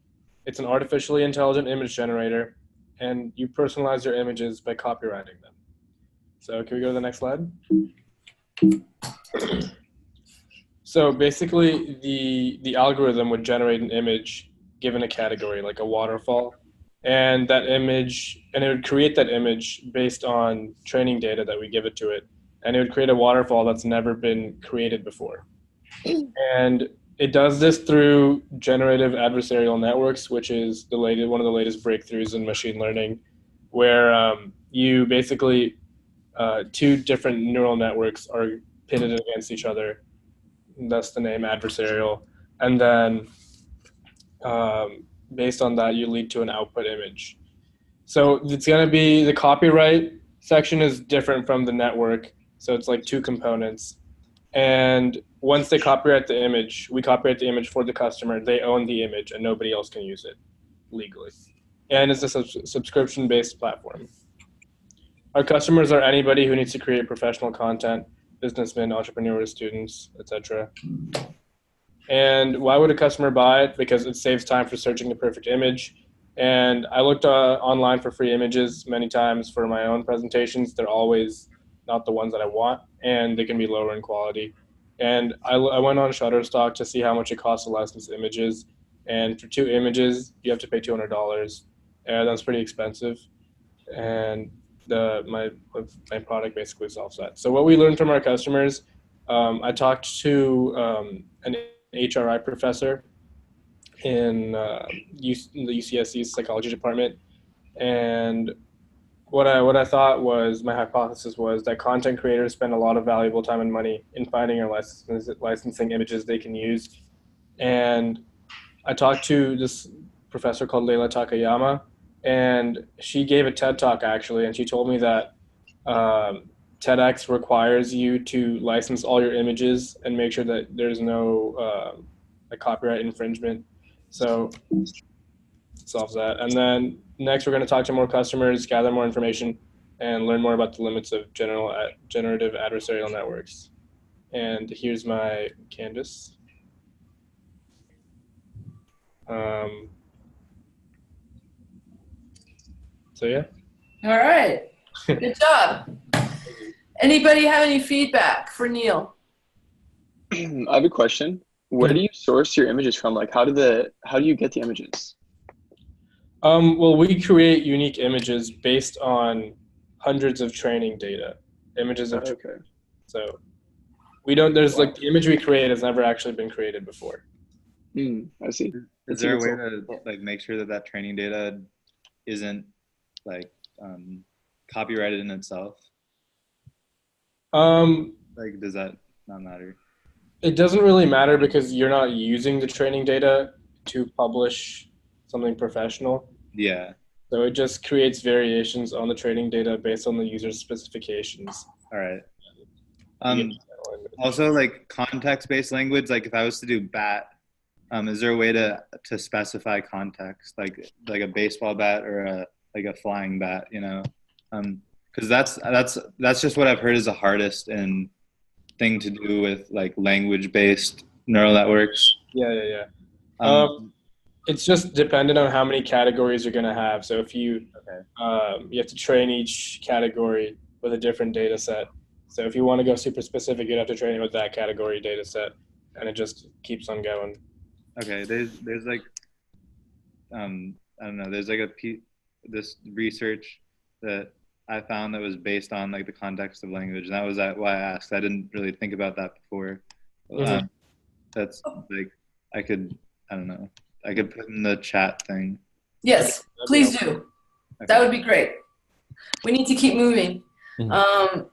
it's an artificially intelligent image generator, and you personalize your images by copywriting them. So can we go to the next slide? So basically, the algorithm would generate an image given a category, like a waterfall, and that image, and it would create that image based on training data that we give it to it, and it would create a waterfall that's never been created before. And it does this through generative adversarial networks, which is one of the latest breakthroughs in machine learning, where you basically two different neural networks are pitted against each other. That's the name, adversarial, and then based on that, you lead to an output image. So it's going to be, the copyright section is different from the network. So it's like two components. And once they copyright the image, we copyright the image for the customer. They own the image and nobody else can use it legally. And it's a subscription-based platform. Our customers are anybody who needs to create professional content, businessmen, entrepreneurs, students, etc. And why would a customer buy it? Because it saves time for searching the perfect image. And I looked online for free images many times for my own presentations. They're always not the ones that I want, and they can be lower in quality. And I went on Shutterstock to see how much it costs to license images. And for 2 images, you have to pay $200. And that's pretty expensive. And my product basically solves that. So what we learned from our customers, I talked to an HRI professor in the UCSC psychology department, and what I thought was, my hypothesis was that content creators spend a lot of valuable time and money in finding or licensing images they can use. And I talked to this professor called Leila Takayama, and she gave a TED Talk actually, and she told me that TEDx requires you to license all your images and make sure that there's no copyright infringement. So it solves that. And then next, we're going to talk to more customers, gather more information, and learn more about the limits of generative adversarial networks. And here's my canvas. So yeah. All right. Good job. Anybody have any feedback for Neil? I have a question. Where do you source your images from? Like, how do you get the images? Well, we create unique images based on hundreds of training data, images of. Okay. So we don't. There's like, the image we create has never actually been created before. I see. Is there a way to like make sure that training data isn't like copyrighted in itself? Like, does that not matter? It doesn't really matter because you're not using the training data to publish something professional. Yeah. So it just creates variations on the training data based on the user's specifications. All right. Also, like context-based language, like if I was to do bat, is there a way to specify context, like a baseball bat or a flying bat, you know? because that's just what I've heard is the hardest and thing to do with like language-based neural networks. Yeah. Um, It's just dependent on how many categories you're going to have. So if you okay. you have to train each category with a different data set. So if you want to go super specific, you'd have to train it with that category data set, and it just keeps on going. Okay, there's like I don't know, there's like this research that I found that was based on like the context of language, and that was why I asked. I didn't really think about that before. Mhm. That's like I don't know, I could put in the chat thing. Yes, please do. Okay. That would be great. We need to keep moving. Mhm.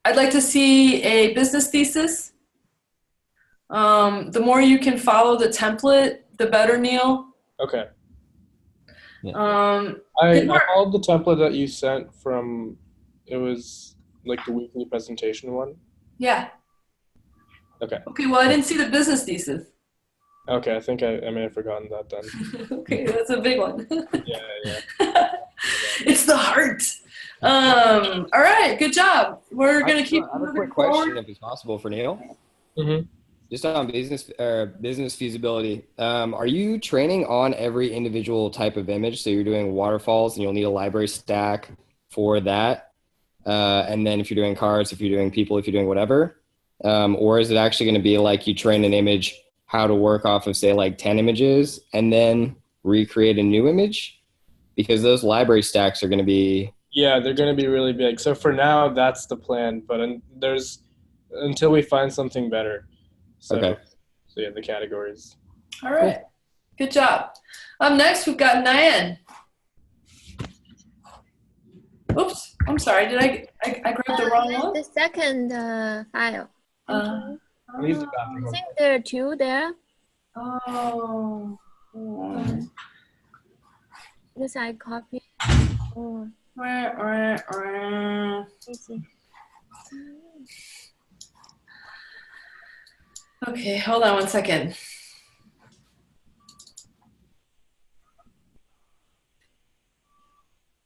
I'd like to see a business thesis. The more you can follow the template, the better, Neil. Okay. Yeah. I followed the template that you sent from, it was like the weekly presentation one. Yeah. Okay. Okay, well, I didn't see the business thesis. Okay, I think I may have forgotten that then. Okay, that's a big one. Yeah. It's the heart. All right, good job. We're going to keep I have a moving quick forward. question, if it's possible, for Neil. Mm-hmm. Just on business feasibility. Are you training on every individual type of image? So you're doing waterfalls, and you'll need a library stack for that. And then if you're doing cars, if you're doing people, if you're doing whatever, or is it actually going to be like you train an image how to work off of, say, like 10 images and then recreate a new image? Because those library stacks are going to be... Yeah, they're going to be really big. So for now, that's the plan. But until we find something better. So, Okay. So yeah, the categories. All right. Cool. Good job. Next, we've got Nyan. Oops, I'm sorry. Did I grabbed the wrong one? The second file. I think there are two there. Oh. Because I copied. Oh. Okay, hold on one second.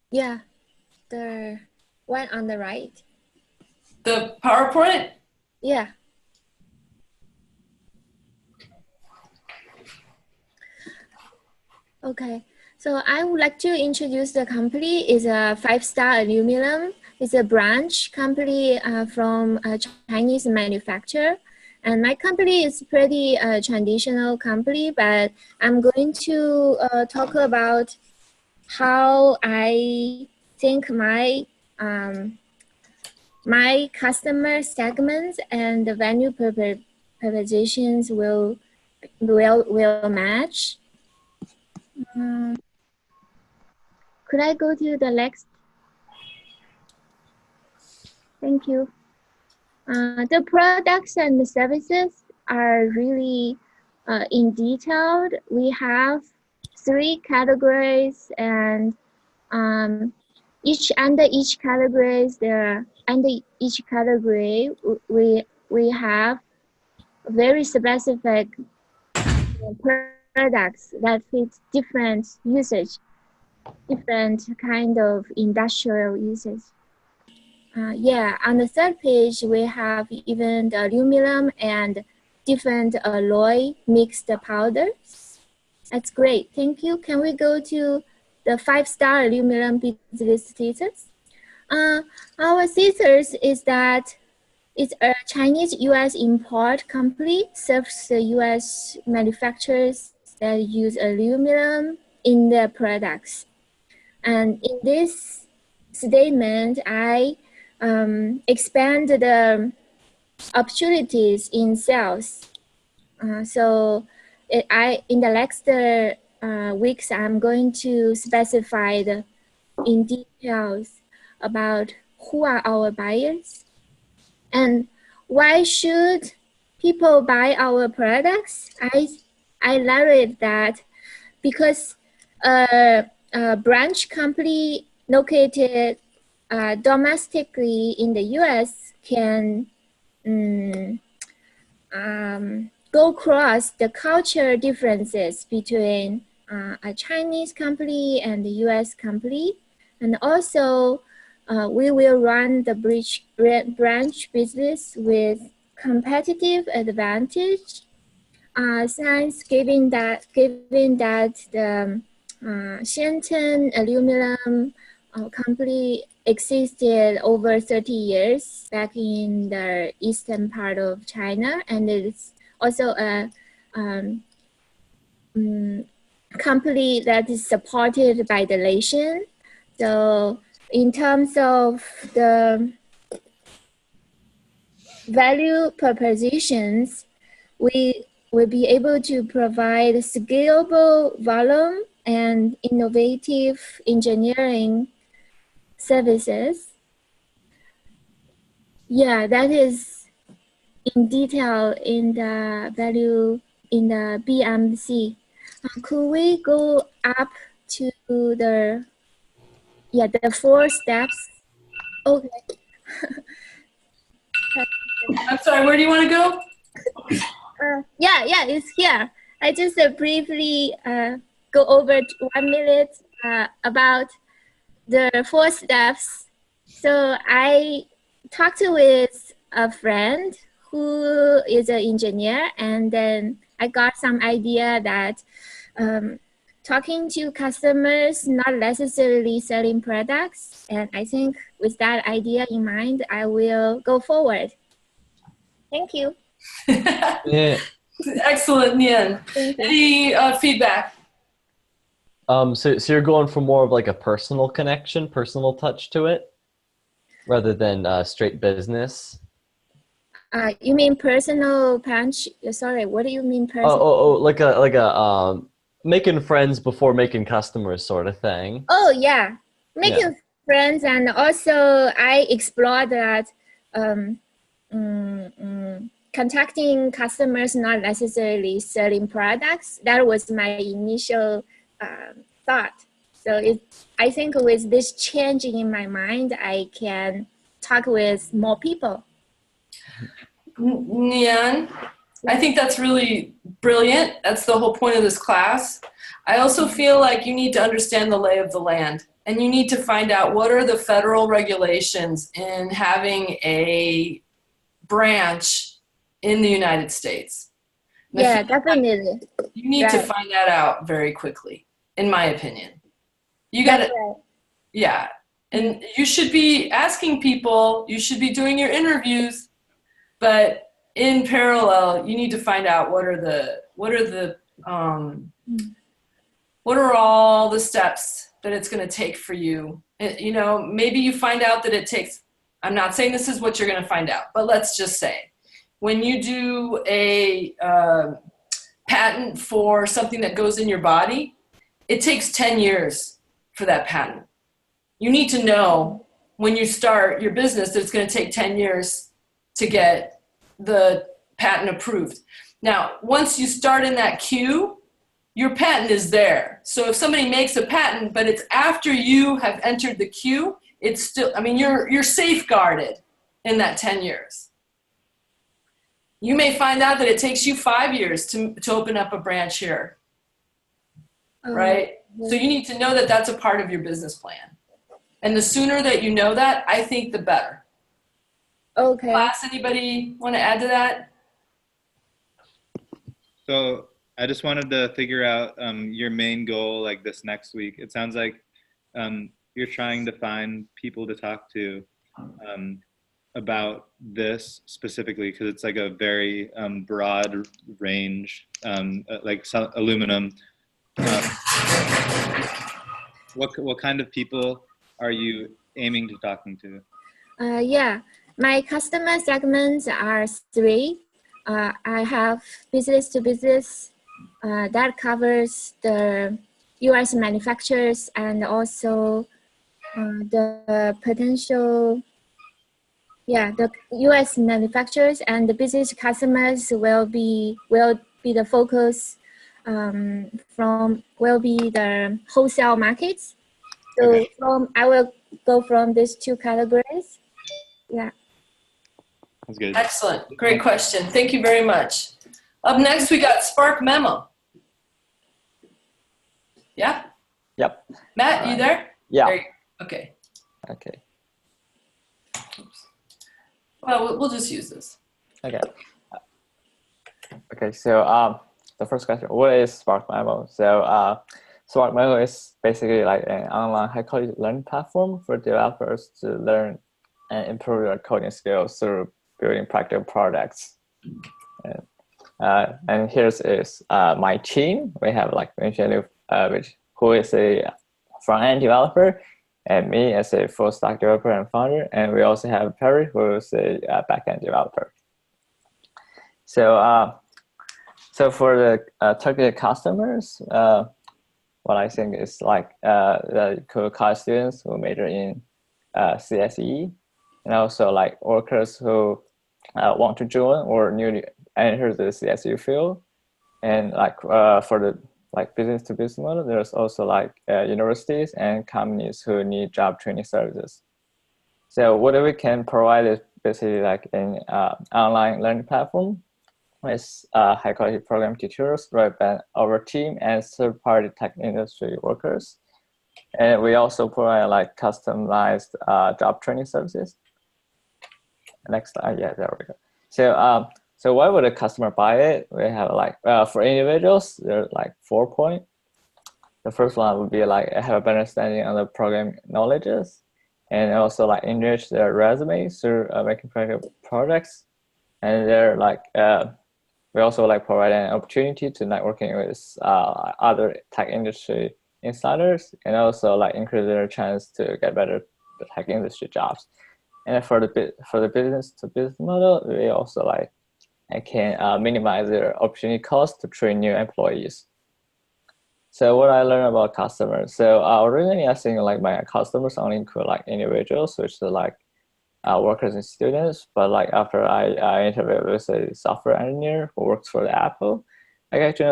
Yeah, the one on the right. The PowerPoint? Yeah. Okay, so I would like to introduce the company. It's a 5-Star Aluminum. It's a branch company from a Chinese manufacturer. And my company is pretty traditional company, but I'm going to talk about how I think my my customer segments and the value propositions will match. Could I go to the next? Thank you. The products and the services are really in detail. We have 3 categories, and under each categories we have very specific products that fit different usage, different kind of industrial usage. Yeah, on the 3rd page, we have even the aluminum and different alloy mixed powders. That's great, thank you. Can we go to the 5-Star Aluminum business thesis? Our thesis is that it's a Chinese US import company, serves the US manufacturers that use aluminum in their products. And in this statement, I expand the opportunities in sales. In the next weeks, I'm going to specify in details about who are our buyers and why should people buy our products. I elaborate that because a branch company located domestically in the US can go across the culture differences between a Chinese company and the US company, and also we will run the branch business with competitive advantage. Since given that the Shenzhen aluminum company existed over 30 years back in the eastern part of China, and it's also a company that is supported by the nation. So in terms of the value propositions, we will be able to provide scalable volume and innovative engineering services. Yeah, that is in detail in the value in the BMC. Could we go up to the 4 steps? Okay. I'm sorry, where do you want to go? Yeah, it's here. I just briefly go over 1 minute about the 4 steps. So I talked with a friend who is an engineer, and then I got some idea that talking to customers, not necessarily selling products. And I think with that idea in mind, I will go forward. Thank you. Yeah. Excellent, Nian. Any feedback? So you're going for more of like a personal connection, personal touch to it, rather than straight business. You mean personal punch? Sorry, what do you mean personal? Like a making friends before making customers sort of thing. Oh yeah, making friends, and also I explored that contacting customers, not necessarily selling products. That was my initial thought. So I think with this change in my mind, I can talk with more people. Nian, I think that's really brilliant. That's the whole point of this class. I also feel like you need to understand the lay of the land, and you need to find out what are the federal regulations in having a branch in the United States. And yeah, definitely. You need to find that out very quickly, in my opinion. You got to, yeah. And you should be asking people, you should be doing your interviews, but in parallel, you need to find out what are all the steps that it's going to take for you. You know, maybe you find out that it takes, I'm not saying this is what you're going to find out, but let's just say when you do a patent for something that goes in your body, it takes 10 years for that patent. You need to know when you start your business that it's going to take 10 years to get the patent approved. Now, once you start in that queue, your patent is there. So if somebody makes a patent, but it's after you have entered the queue, it's still, I mean, you're safeguarded in that 10 years. You may find out that it takes you 5 years to open up a branch here, right? So you need to know that that's a part of your business plan. And the sooner that you know that, I think the better. Okay. Class, anybody want to add to that? So I just wanted to figure out your main goal like this next week. It sounds like you're trying to find people to talk to about this specifically, because it's like a very broad range, like aluminum. What kind of people are you aiming to talking to? Yeah, my customer segments are 3. I have business to business that covers the U.S. manufacturers and also the potential, the U.S. manufacturers, and the business customers will be the focus will be the wholesale markets. So Okay. I will go from these 2 categories. Yeah. That's good. Excellent. Great question. Thank you very much. Up next, we got Spark Memo. Yeah? Yep. Matt, you there? Yeah. There you go. Okay. Okay. Well, we'll just use this. Okay. Okay. So the first question: what is Spark Memo? So Spark Memo is basically like an online high quality learning platform for developers to learn and improve their coding skills through building practical products. And here's is my team. We have like Michelle, who is a front-end developer, and me as a full-stack developer and founder. And we also have Perry, who is a back-end developer. So so for the targeted customers, what I think is like the college students who major in CSE, and also like workers who want to join or newly enter the CSU field. And like for the like business to business model, there's also like universities and companies who need job training services. So what we can provide is basically like an online learning platform with high quality program tutors right by our team and third party tech industry workers. And we also provide like customized job training services. Next slide, yeah, there we go. So so why would a customer buy it? We have like for individuals, there's like 4 points. The first one would be like have a better understanding of the program knowledges, and also like enrich their resume through making practical projects. And they're like we also like provide an opportunity to networking with other tech industry insiders, and also like increase their chance to get better tech industry jobs. And for the business to business model, we also like can minimize their opportunity cost to train new employees. So what I learned about customers. So originally I think like my customers only include like individuals, which are like workers and students. But like after I interviewed with a software engineer who works for the Apple, I got to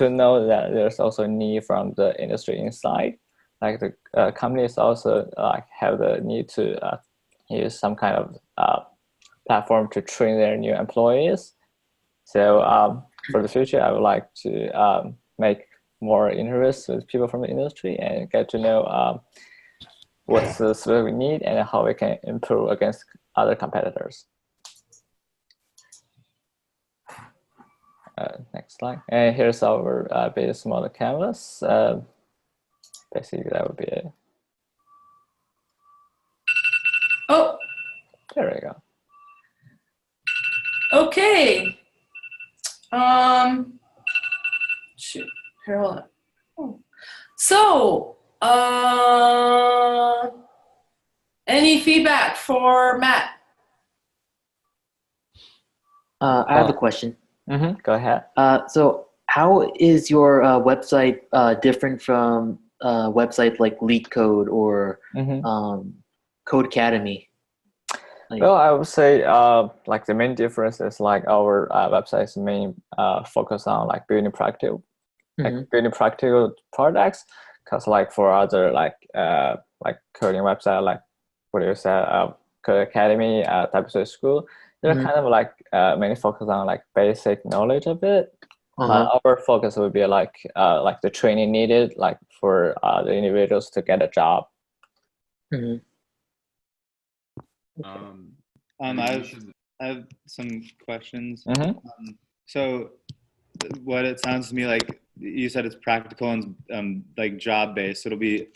know that there's also a need from the industry inside. Like the companies also like have the need to use some kind of platform to train their new employees. So for the future, I would like to make more interviews with people from the industry and get to know what's the specific need and how we can improve against other competitors. Next slide. And here's our business model canvas. Basically, that would be it. Oh, there we go. Okay. Shoot. Here, hold on. Oh. So, any feedback for Matt? I have a question. Mm-hmm. Go ahead. So how is your website different from websites like LeetCode or Code Academy? Well, I would say like the main difference is like our website's main focus on like building practical products. Cause like for other like coding website like what you said, Code Academy, types of school, they're kind of like mainly focused on like basic knowledge of it. Our focus would be like the training needed like for the individuals to get a job. I have some questions. So what it sounds to me like, you said it's practical and like job based. It'll be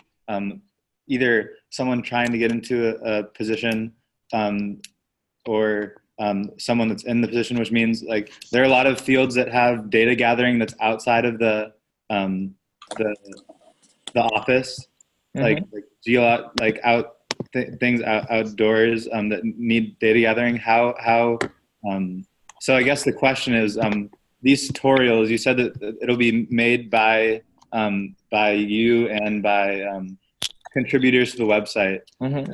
either someone trying to get into a position or someone that's in the position, which means like there are a lot of fields that have data gathering that's outside of the office, like things outdoors that need data gathering. So I guess the question is, these tutorials, you said that it'll be made by you and by contributors to the website.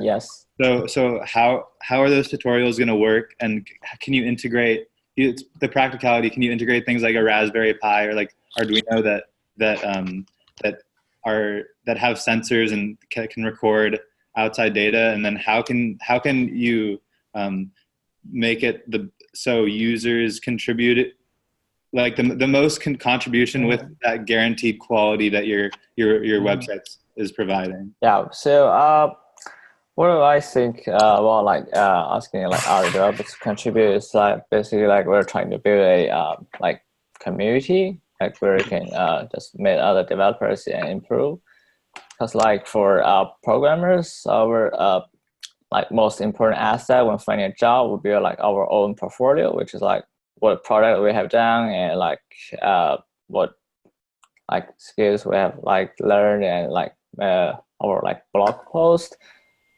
Yes. So how are those tutorials going to work, and can you integrate the practicality? Can you integrate things like a Raspberry Pi or like Arduino that have sensors and can record outside data? And then how can you make it so users contribute like the most contribution with that guaranteed quality that your website is providing? Yeah. So What do I think about like asking like other developers to contribute is like basically like we're trying to build a like community like where we can just meet other developers and improve. Because like for programmers, our like most important asset when finding a job would be like our own portfolio, which is like what product we have done and like what like skills we have like learned and like our like blog post.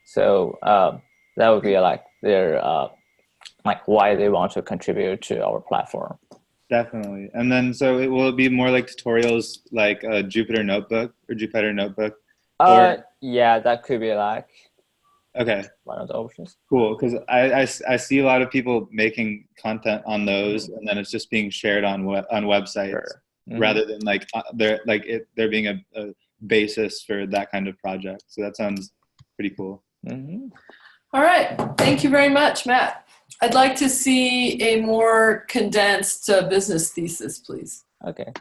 So that would be like their like why they want to contribute to our platform. Definitely. And then so it will be more like tutorials like a Jupyter Notebook or Jupyter Notebook. Or Yeah, that could be like one of the options. Cool, because I see a lot of people making content on those, and then it's just being shared on websites rather than like there being a basis for that kind of project. So that sounds pretty cool. All right, thank you very much, Matt. I'd like to see a more condensed business thesis, please. Okay.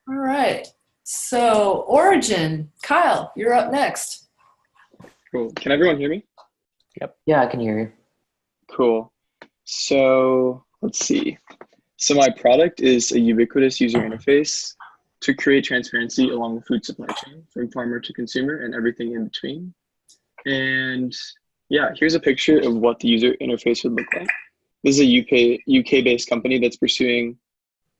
All right, so Origin, Kyle, you're up next. Cool. Can everyone hear me? Yep. Yeah, I can hear you. Cool. So let's see. So my product is a ubiquitous user interface to create transparency along the food supply chain from farmer to consumer and everything in between. And yeah, here's a picture of what the user interface would look like. This is a UK-based company that's pursuing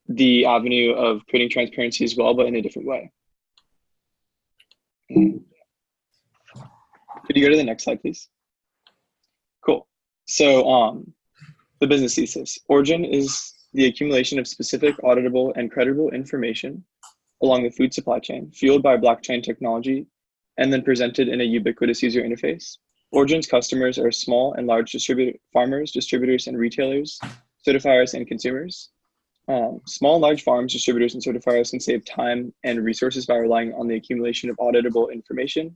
the avenue of creating transparency as well, but in a different way. Could you go to the next slide, please? Cool. So the business thesis. Origin is the accumulation of specific, auditable, and credible information along the food supply chain, fueled by blockchain technology, and then presented in a ubiquitous user interface. Origin's customers are small and large farmers, distributors, and retailers, certifiers, and consumers. Small and large farms, distributors, and certifiers can save time and resources by relying on the accumulation of auditable information,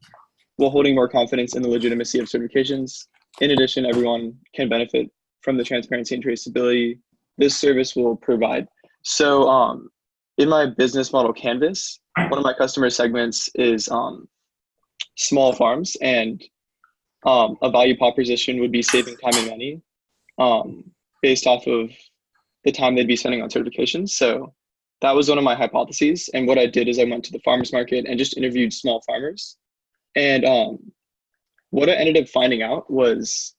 while holding more confidence in the legitimacy of certifications. In addition, everyone can benefit from the transparency and traceability this service will provide. So in my business model canvas, one of my customer segments is small farms, and a value proposition would be saving time and money based off of the time they'd be spending on certifications. So that was one of my hypotheses. And what I did is I went to the farmers market and just interviewed small farmers. And what I ended up finding out was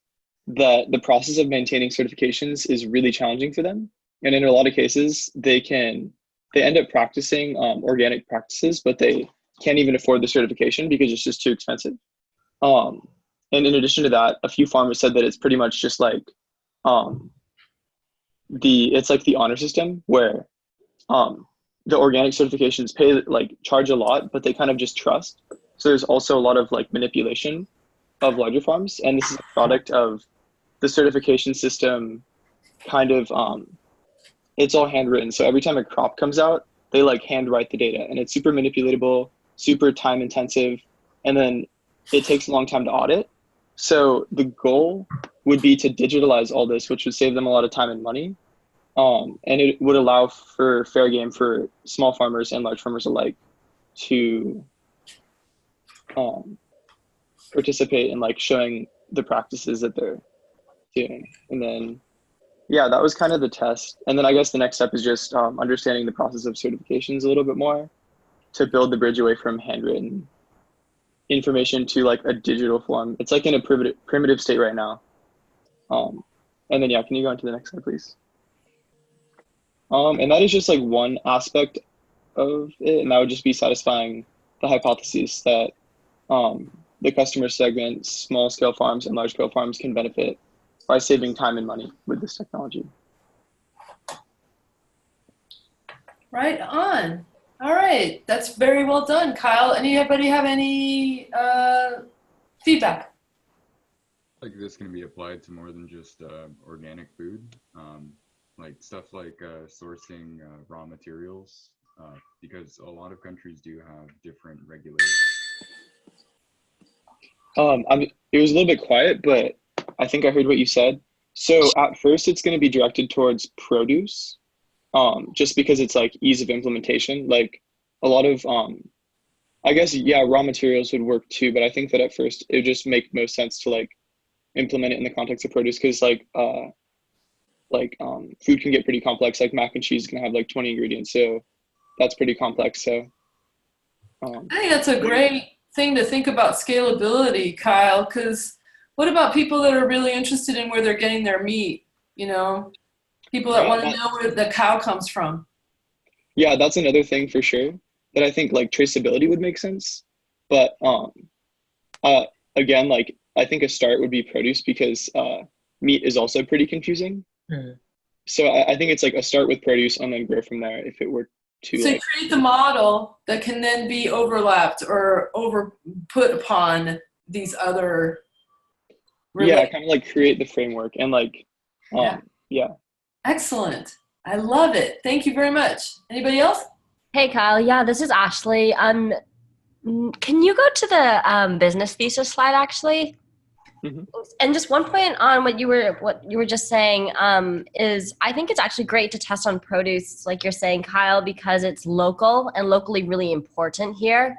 that the process of maintaining certifications is really challenging for them. And in a lot of cases, they end up practicing organic practices, but they can't even afford the certification because it's just too expensive. And in addition to that, a few farmers said that it's pretty much just like it's like the honor system where the organic certifications charge a lot, but they kind of just trust. So there's also a lot of like manipulation of larger farms, and this is a product of the certification system. Kind of it's all handwritten, so every time a crop comes out, they like handwrite the data, and it's super manipulatable, super time intensive, and then it takes a long time to audit. So the goal would be to digitalize all this, which would save them a lot of time and money, and it would allow for fair game for small farmers and large farmers alike to participate in like showing the practices that they're doing. And then yeah, that was kind of the test. And then I guess the next step is just understanding the process of certifications a little bit more to build the bridge away from handwritten information to like a digital form. It's like in a primitive state right now. And then yeah, can you go on to the next slide, please? And that is just like one aspect of it, and that would just be satisfying the hypothesis that the customer segment, small scale farms and large scale farms can benefit by saving time and money with this technology. Right on. All right, that's very well done, Kyle. Anybody have any feedback? Like this can be applied to more than just organic food, like stuff like sourcing raw materials, because a lot of countries do have different regulations. It was a little bit quiet, but I think I heard what you said. So at first it's going to be directed towards produce, just because it's like ease of implementation. Like a lot of I guess, yeah, raw materials would work too, but I think that at first it would just make most sense to like implement it in the context of produce, because food can get pretty complex. Like mac and cheese can have like 20 ingredients, so that's pretty complex. So I think that's a great thing to think about scalability, Kyle, because what about people that are really interested in where they're getting their meat? You know, people that want to know where the cow comes from. Yeah, that's another thing for sure, that I think like traceability would make sense. But again, like I think a start would be produce, because meat is also pretty confusing. So I think it's like a start with produce and then grow from there if it were to So like create the model that can then be overlapped or put upon these other. Yeah, kind of like create the framework and like yeah. Excellent. I love it. Thank you very much. Anybody else? Hey, Kyle. Yeah, this is Ashley. Can you go to the business thesis slide, actually? Mm-hmm. And just one point on what you were just saying is I think it's actually great to test on produce, like you're saying, Kyle, because it's local and locally really important here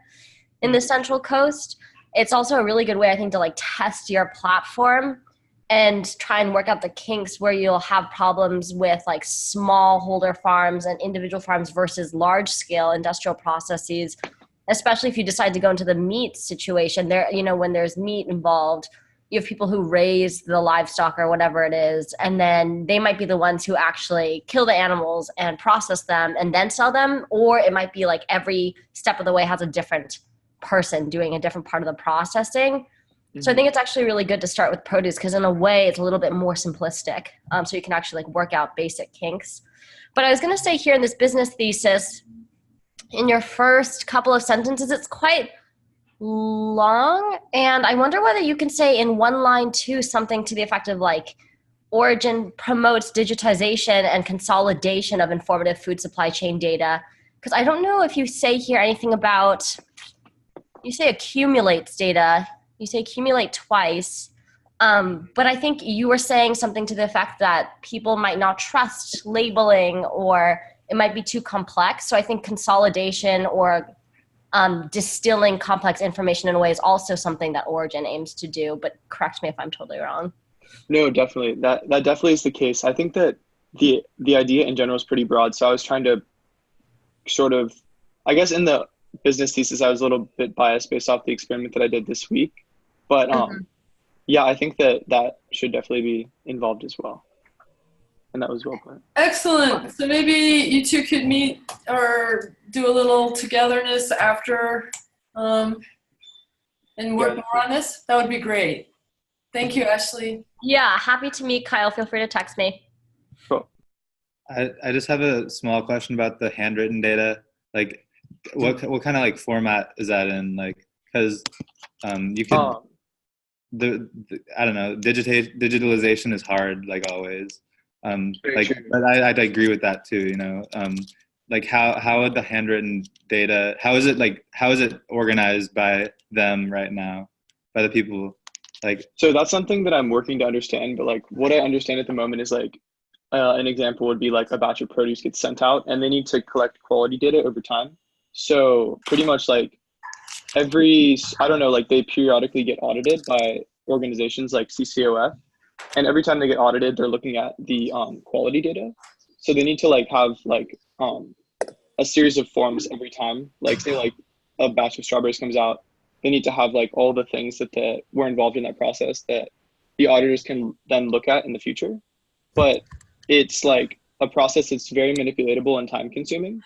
in the Central Coast. It's also a really good way, I think, to like test your platform and try and work out the kinks where you'll have problems with like smallholder farms and individual farms versus large scale industrial processes, especially if you decide to go into the meat situation there, you know, when there's meat involved, you have people who raise the livestock or whatever it is, and then they might be the ones who actually kill the animals and process them and then sell them, or it might be like every step of the way has a different person doing a different part of the processing. So I think it's actually really good to start with produce because in a way it's a little bit more simplistic. So you can actually like work out basic kinks. But I was going to say here in this business thesis, in your first couple of sentences, it's quite long. And I wonder whether you can say in one line too something to the effect of like, Origin promotes digitization and consolidation of informative food supply chain data. Because I don't know if you say here anything about, you say accumulates data. You say accumulate twice, but I think you were saying something to the effect that people might not trust labeling or it might be too complex. So I think consolidation or distilling complex information in a way is also something that Origin aims to do, but correct me if I'm totally wrong. No, definitely. That definitely is the case. I think that the idea in general is pretty broad. So I was trying to sort of, I guess in the business thesis, I was a little bit biased based off the experiment that I did this week. But yeah, I think that should definitely be involved as well. And that was well put. Excellent. So maybe you two could meet or do a little togetherness after and work more on this. That would be great. Thank you, Ashley. Yeah, happy to meet Kyle. Feel free to text me. Cool. I just have a small question about the handwritten data. Like, what kind of like format is that in? Like, because you can I don't know, digitalization is hard, like always. But I agree with that too. You know, like how would the handwritten data? How is it organized by them right now, by the people? Like, so that's something that I'm working to understand. But like, what I understand at the moment is like, an example would be like a batch of produce gets sent out, and they need to collect quality data over time. So pretty much like I don't know, like they periodically get audited by organizations like CCOF, and every time they get audited, they're looking at the quality data. So they need to like have like a series of forms every time. Like say like a batch of strawberries comes out, they need to have like all the things that were involved in that process that the auditors can then look at in the future. But it's like a process that's very manipulatable and time consuming.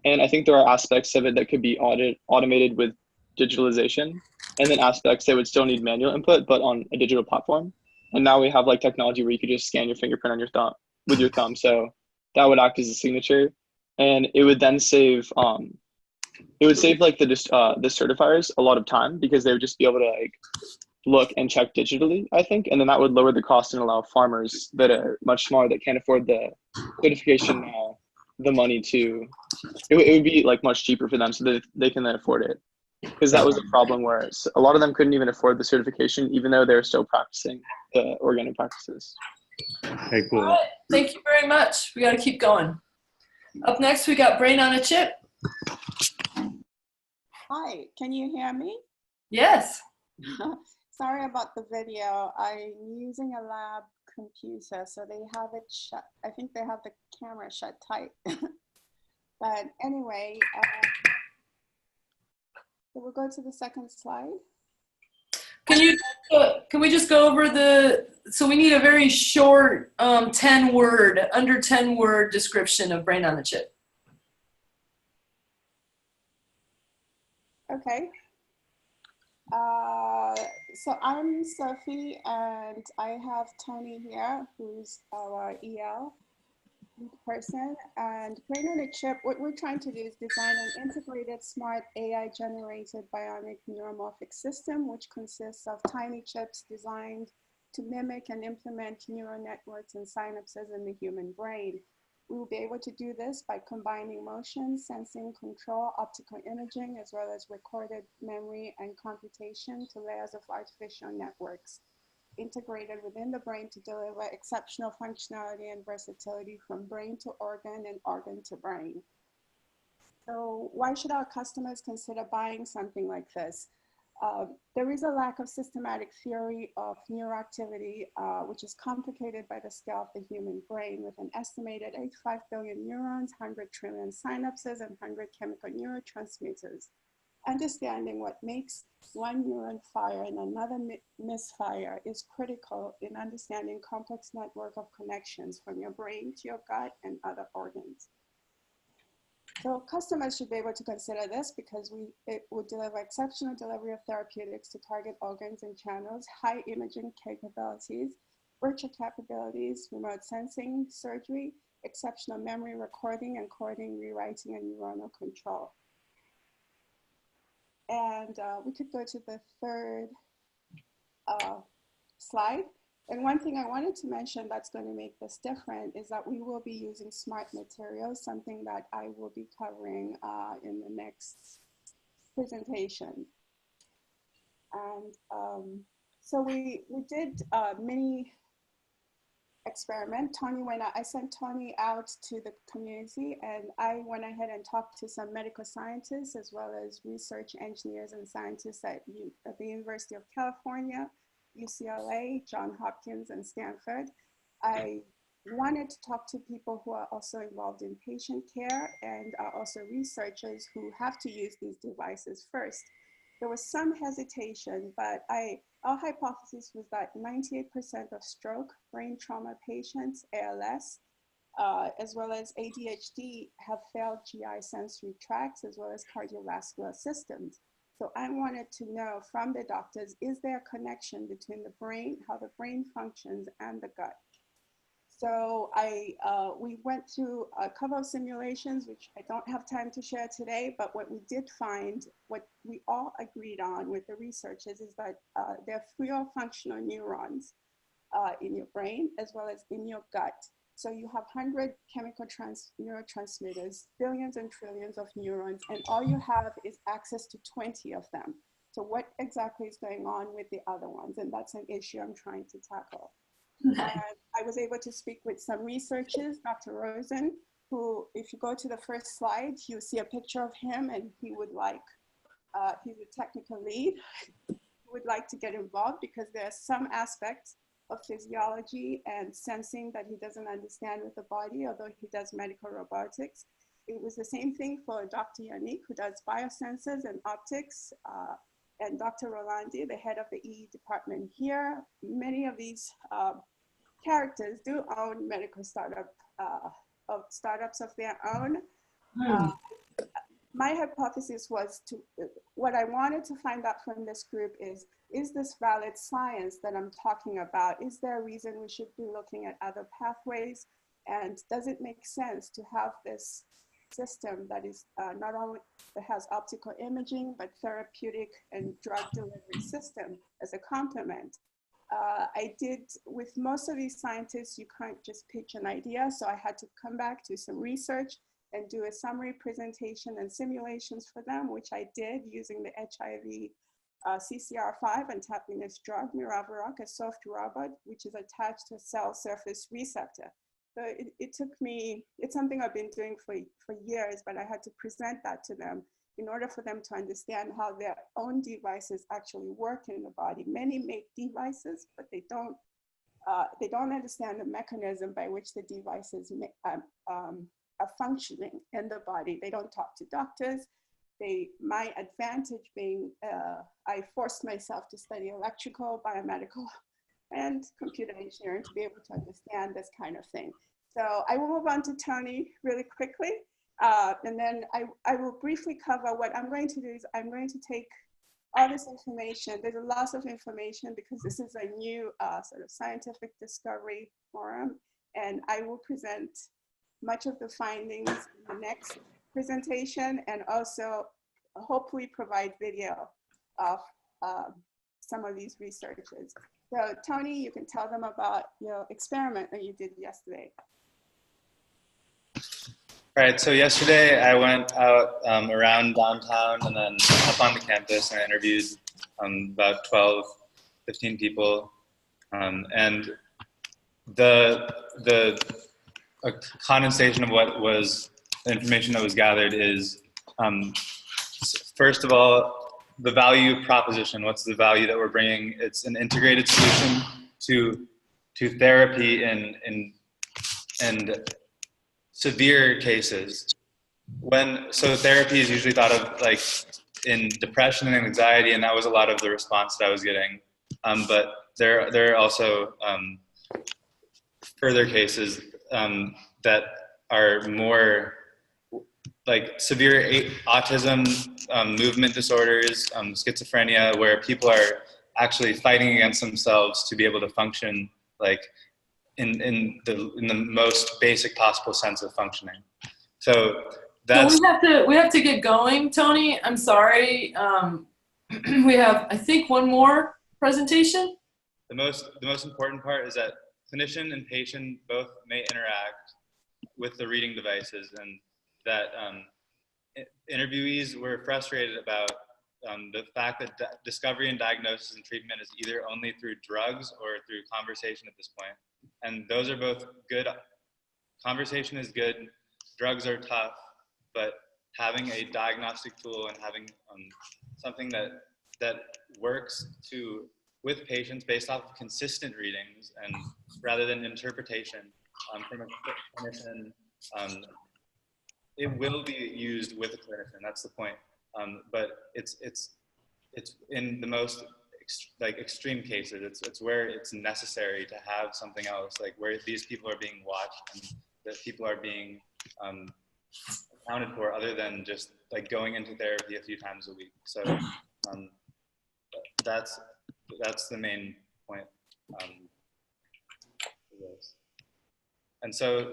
And I think there are aspects of it that could be automated with digitalization, and then aspects that would still need manual input, but on a digital platform. And now we have like technology where you could just scan your fingerprint on your thumb with your thumb. So that would act as a signature, and it would then save like the certifiers a lot of time, because they would just be able to like look and check digitally, I think. And then that would lower the cost and allow farmers that are much smaller that can't afford the certification now the money to, it would be like much cheaper for them so that they can then afford it. Because that was a problem where a lot of them couldn't even afford the certification, even though they're still practicing the organic practices. Okay, cool. All right. Thank you very much. We got to keep going. Up next, we got Brain on a Chip. Hi, can you hear me? Yes. Sorry about the video. I'm using a lab computer, so they have it shut. I think they have the camera shut tight. But anyway, so we'll go to the second slide. Can we just go over so we need a very short 10-word, under 10-word description of brain on a chip. Okay. So I'm Sophie, and I have Tony here, who's our EL person. And brain on a chip, what we're trying to do is design an integrated, smart, AI-generated bionic neuromorphic system, which consists of tiny chips designed to mimic and implement neural networks and synapses in the human brain. We will be able to do this by combining motion, sensing, control, optical imaging, as well as recorded memory and computation to layers of artificial networks integrated within the brain to deliver exceptional functionality and versatility from brain to organ and organ to brain. So why should our customers consider buying something like this? There is a lack of systematic theory of neuroactivity, which is complicated by the scale of the human brain with an estimated 85 billion neurons, 100 trillion synapses, and 100 chemical neurotransmitters. Understanding what makes one neuron fire and another misfire is critical in understanding complex network of connections from your brain to your gut and other organs. So customers should be able to consider this because it will deliver exceptional delivery of therapeutics to target organs and channels, high imaging capabilities, virtual capabilities, remote sensing, surgery, exceptional memory recording, encoding, rewriting, and neuronal control. And we could go to the third slide. And one thing I wanted to mention that's going to make this different is that we will be using smart materials, something that I will be covering in the next presentation. And so we did a mini experiment. I sent Tony out to the community, and I went ahead and talked to some medical scientists as well as research engineers and scientists at the University of California, UCLA, Johns Hopkins, and Stanford. I wanted to talk to people who are also involved in patient care and are also researchers who have to use these devices first. There was some hesitation, but our hypothesis was that 98% of stroke, brain trauma patients, ALS, as well as ADHD have failed GI sensory tracts as well as cardiovascular systems. So I wanted to know from the doctors, is there a connection between the brain, how the brain functions, and the gut? So we went through a couple of simulations, which I don't have time to share today, but what we did find, what we all agreed on with the researchers is that there are 3 functional neurons in your brain as well as in your gut. So you have 100 chemical neurotransmitters, billions and trillions of neurons, and all you have is access to 20 of them. So what exactly is going on with the other ones? And that's an issue I'm trying to tackle. And I was able to speak with some researchers, Dr. Rosen, who, if you go to the first slide, you'll see a picture of him, and he would like, he's a technical lead, would like to get involved because there are some aspects of physiology and sensing that he doesn't understand with the body, although he does medical robotics. It was the same thing for Dr. Yannick, who does biosensors and optics, and Dr. Rolandi, the head of the EE department here. Many of these characters do own medical startups of their own. My hypothesis was what I wanted to find out from this group is this valid science that I'm talking about? Is there a reason we should be looking at other pathways? And does it make sense to have this system that is not only that has optical imaging, but therapeutic and drug delivery system as a complement? I did, with most of these scientists, you can't just pitch an idea. So I had to come back to some research and do a summary presentation and simulations for them, which I did using the HIV CCR5 and tapping this drug, Miraviroc, a soft robot, which is attached to a cell surface receptor. So it took me, it's something I've been doing for years, but I had to present that to them in order for them to understand how their own devices actually work in the body. Many make devices, but they don't understand the mechanism by which the devices are functioning in the body. They don't talk to doctors. My advantage being, I forced myself to study electrical, biomedical, and computer engineering to be able to understand this kind of thing. So I will move on to Tony really quickly. And then I will briefly cover what I'm going to do is I'm going to take all this information. There's a lot of information because this is a new sort of scientific discovery forum. And I will present much of the findings in the next presentation and also hopefully provide video of some of these researches. So Tony, you can tell them about your experiment that you did yesterday. All right, so yesterday I went out around downtown and then up on the campus and I interviewed about 12, 15 people. And the condensation of what was the information that was gathered is, first of all, the value proposition. What's the value that we're bringing? It's an integrated solution to therapy and severe cases. So therapy is usually thought of like in depression and anxiety, and that was a lot of the response that I was getting. But there are also further cases that are more like severe autism, movement disorders, schizophrenia, where people are actually fighting against themselves to be able to function like in the most basic possible sense of functioning. So that's. So we have to get going, Tony. I'm sorry. We have, I think, one more presentation. The most important part is that clinician and patient both may interact with the reading devices, and that interviewees were frustrated about the fact that discovery and diagnosis and treatment is either only through drugs or through conversation at this point. And those are both good. Conversation is good, drugs are tough, but having a diagnostic tool and having something that works with patients based off of consistent readings and rather than interpretation from a clinician, it will be used with a clinician. That's the point. But it's in the most extreme cases. It's where it's necessary to have something else, like where these people are being watched and that people are being accounted for, other than just like going into therapy a few times a week. So that's the main point. And so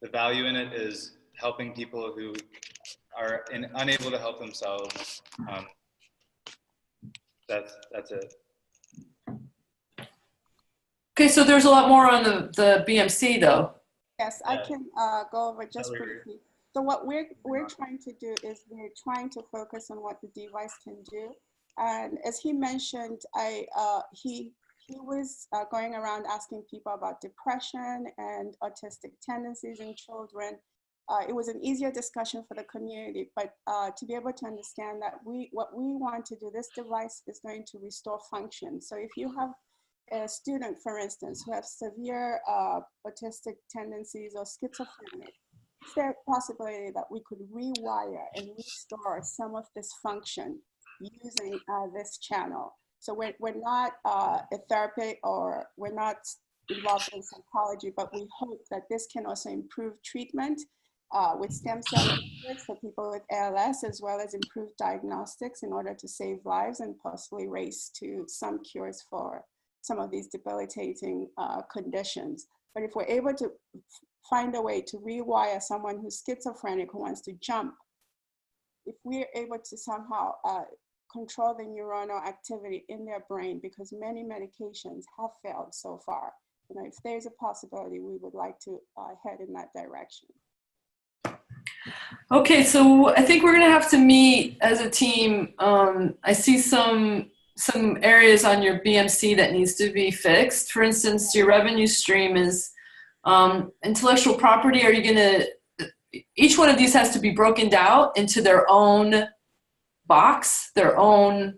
the value in it is helping people who are unable to help themselves. That's it. Okay, so there's a lot more on the BMC though. Yes, I can go over just briefly. So what we're trying to do is we're trying to focus on what the device can do. And as he mentioned, he was going around asking people about depression and autistic tendencies in children. It was an easier discussion for the community, but to be able to understand that what we want to do, this device is going to restore function. So if you have a student, for instance, who has severe autistic tendencies or schizophrenic, is there a possibility that we could rewire and restore some of this function using this channel? So we're not a therapy, or we're not involved in psychology, but we hope that this can also improve treatment with stem cell for people with ALS, as well as improve diagnostics in order to save lives and possibly race to some cures for some of these debilitating conditions. But if we're able to find a way to rewire someone who's schizophrenic who wants to jump, if we're able to somehow control the neuronal activity in their brain, because many medications have failed so far, if there's a possibility, we would like to head in that direction. Okay, so I think we're gonna have to meet as a team. I see some areas on your BMC that needs to be fixed. For instance, your revenue stream is intellectual property. Are you gonna each one of these has to be broken down into their own box, their own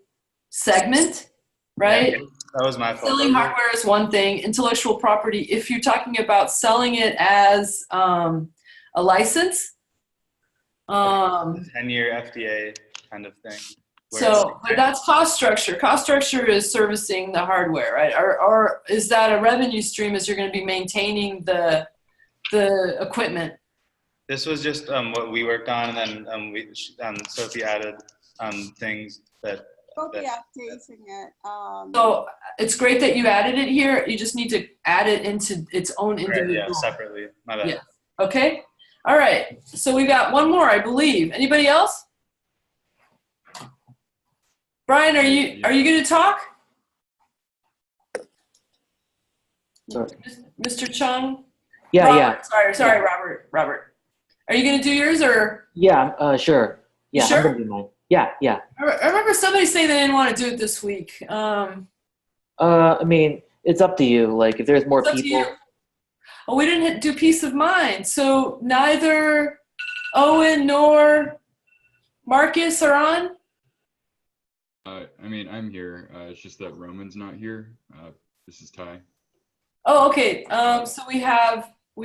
segment, right? Yeah, that was my fault. Selling hardware is one thing. Intellectual property, if you're talking about selling it as a license, 10-year FDA kind of thing. So, but that's cost structure. Cost structure is servicing the hardware, right? Or is that a revenue stream as you're going to be maintaining the equipment? This was just what we worked on, and then Sophie added things that. We'll be updating it. So it's great that you added it here. You just need to add it into its own individual. Right, yeah, separately. My bad. Yeah. Okay. All right. So we got one more, I believe. Anybody else? Brian, are you going to talk? Sorry. Mr. Chung? Yeah, Robert, yeah. Sorry, Yeah. Robert. Are you going to do yours or? Yeah, sure. Yeah, sure? I'm gonna do mine. Yeah. I remember somebody saying they didn't want to do it this week. I mean, it's up to you. Like, if there's more It's up to people. you. Oh, we didn't do peace of mind. So neither Owen nor Marcus are on? I mean, I'm here. It's just that Roman's not here. This is Ty. Oh, okay. So we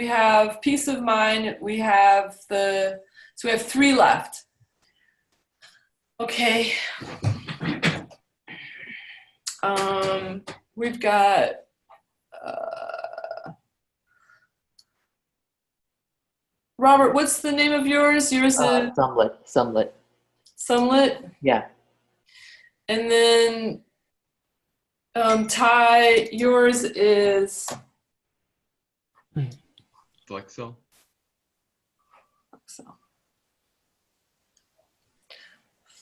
have peace of mind. We have so we have 3 left. Okay. We've got Robert. What's the name of yours? Yours is Sumlet. Sumlet. Yeah. And then Ty, yours is Flexcell.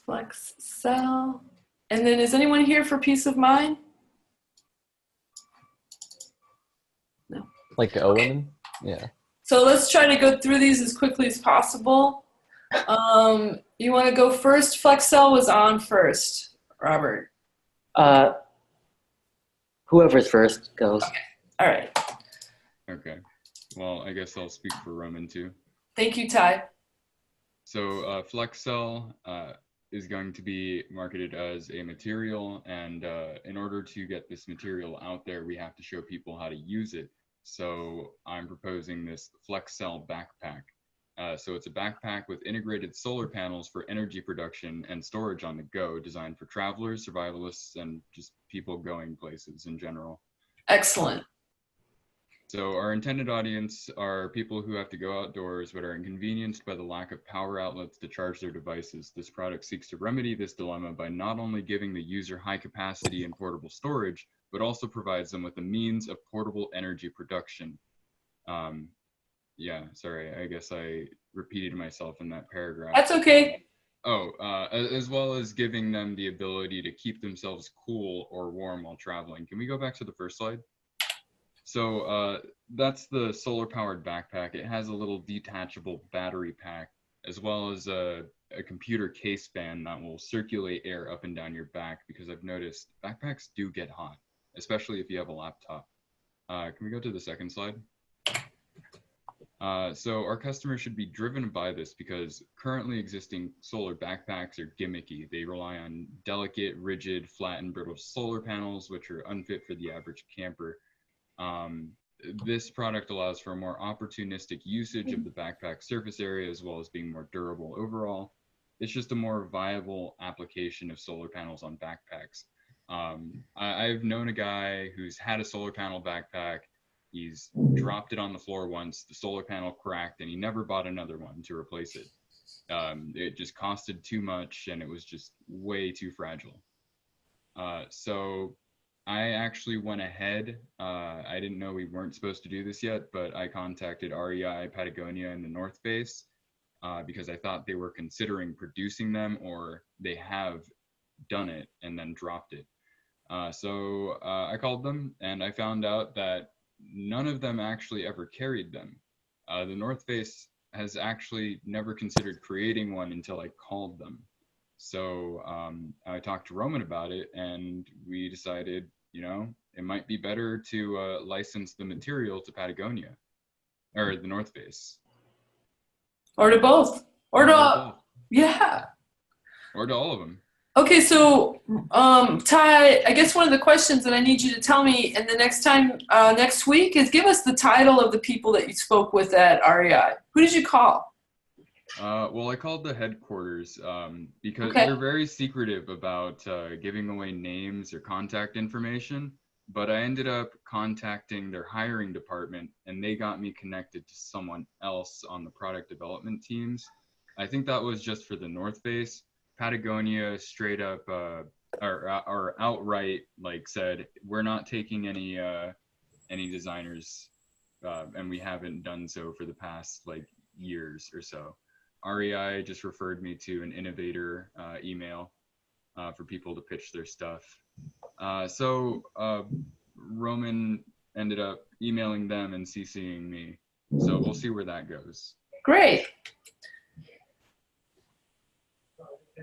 Flexcell. And then is anyone here for peace of mind? No. Like Owen? Yeah. So let's try to go through these as quickly as possible. You want to go first? Flexcell was on first, Robert. Whoever's first goes. Okay. All right. Okay. Well, I guess I'll speak for Roman too. Thank you, Ty. So Flexcell is going to be marketed as a material, and in order to get this material out there, we have to show people how to use it. So I'm proposing this Flexcell backpack. So it's a backpack with integrated solar panels for energy production and storage on the go, designed for travelers, survivalists, and just people going places in general. Excellent. So our intended audience are people who have to go outdoors but are inconvenienced by the lack of power outlets to charge their devices. This product seeks to remedy this dilemma by not only giving the user high capacity and portable storage, but also provides them with a means of portable energy production. Yeah, sorry, I guess I repeated myself in that paragraph. That's okay. Oh, as well as giving them the ability to keep themselves cool or warm while traveling. Can we go back to the first slide? So that's the solar powered backpack. It has a little detachable battery pack, as well as a computer case fan that will circulate air up and down your back, because I've noticed backpacks do get hot, especially if you have a laptop. Can we go to the second slide? So our customers should be driven by this because currently existing solar backpacks are gimmicky. They rely on delicate, rigid, flat, and brittle solar panels, which are unfit for the average camper. This product allows for a more opportunistic usage of the backpack surface area, as well as being more durable overall. It's just a more viable application of solar panels on backpacks. I've known a guy who's had a solar panel backpack. He's dropped it on the floor once, the solar panel cracked, and he never bought another one to replace it. It just costed too much, and it was just way too fragile. So I actually went ahead. I didn't know we weren't supposed to do this yet, but I contacted REI, Patagonia, and the North Face because I thought they were considering producing them, or they have done it and then dropped it. So I called them, and I found out that none of them actually ever carried them. The North Face has actually never considered creating one until I called them. So I talked to Roman about it, and we decided, you know, it might be better to license the material to Patagonia or the North Face. Or to both. Or to both. yeah. Or to all of them. Okay, so Ty, I guess one of the questions that I need you to tell me and the next week is give us the title of the people that you spoke with at REI. Who did you call? Well, I called the headquarters because Okay. they're very secretive about giving away names or contact information. But I ended up contacting their hiring department, and they got me connected to someone else on the product development teams. I think that was just for the North Face. Patagonia straight up or outright like said, we're not taking any designers, and we haven't done so for the past like years or so. REI just referred me to an innovator email for people to pitch their stuff. So Roman ended up emailing them and CCing me. So we'll see where that goes. Great.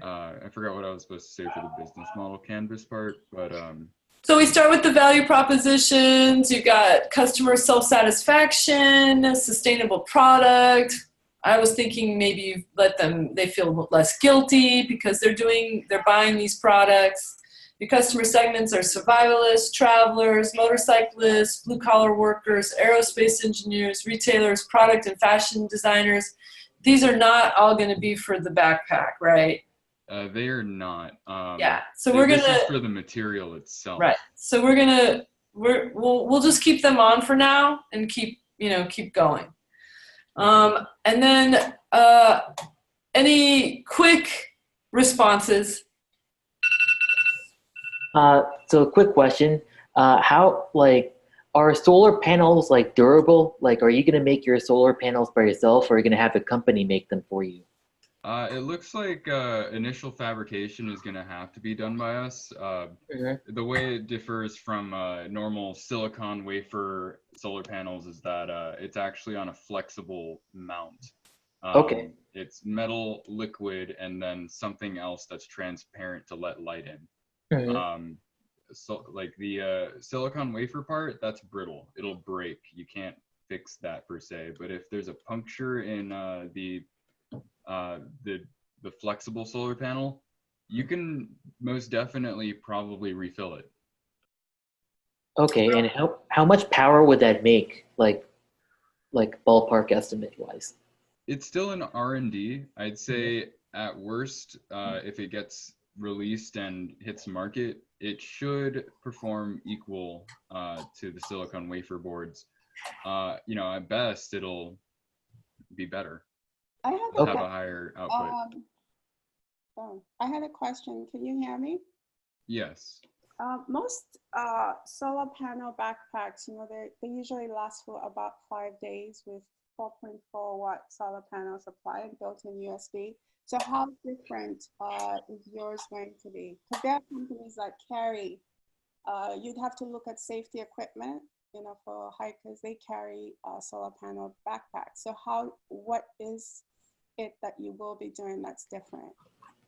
I forgot what I was supposed to say for the business model canvas part, but so we start with the value propositions. You got customer self-satisfaction, sustainable product. I was thinking maybe you let them, they feel less guilty because they're buying these products. Your customer segments are survivalists, travelers, motorcyclists, blue-collar workers, aerospace engineers, retailers, product and fashion designers. These are not all going to be for the backpack, right? They are not. Yeah, so we're gonna. This is for the material itself. Right. So we'll just keep them on for now and keep going. And then any quick responses? So a quick question, how, like, are solar panels like durable? Like, are you going to make your solar panels by yourself, or are you going to have a company make them for you? It looks like initial fabrication is going to have to be done by us. The way it differs from normal silicon wafer solar panels is that it's actually on a flexible mount. Okay. It's metal, liquid, and then something else that's transparent to let light in. So like the silicon wafer part, that's brittle. It'll break. You can't fix that per se. But if there's a puncture in the flexible solar panel, you can most definitely probably refill it. Okay, and how much power would that make, like ballpark estimate wise? It's still in R&D. I'd say at worst, if it gets released and hits market, it should perform equal to the silicon wafer boards. At best, it'll be better. I have a higher output. I had a question. Can you hear me? Yes. Most solar panel backpacks, they usually last for about 5 days with 4.4 watt solar panel supply and built-in USB. So how different is yours going to be? Because there are companies that carry, you'd have to look at safety equipment, for hikers, they carry solar panel backpacks. So what is it that you will be doing that's different?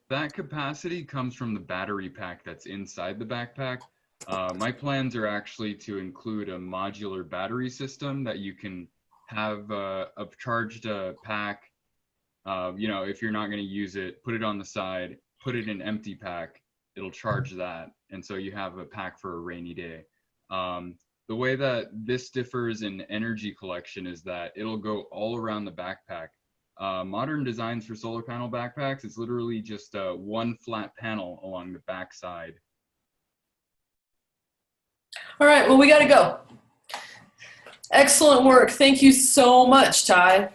That capacity comes from the battery pack that's inside the backpack. My plans are actually to include a modular battery system that you can have a charged pack. If you're not going to use it, put it on the side, put it in empty pack, it'll charge that. And so you have a pack for a rainy day. The way that this differs in energy collection is that it'll go all around the backpack. Modern designs for solar panel backpacks, it's literally just one flat panel along the back side. All right, well, we got to go. Excellent work. Thank you so much, Ty.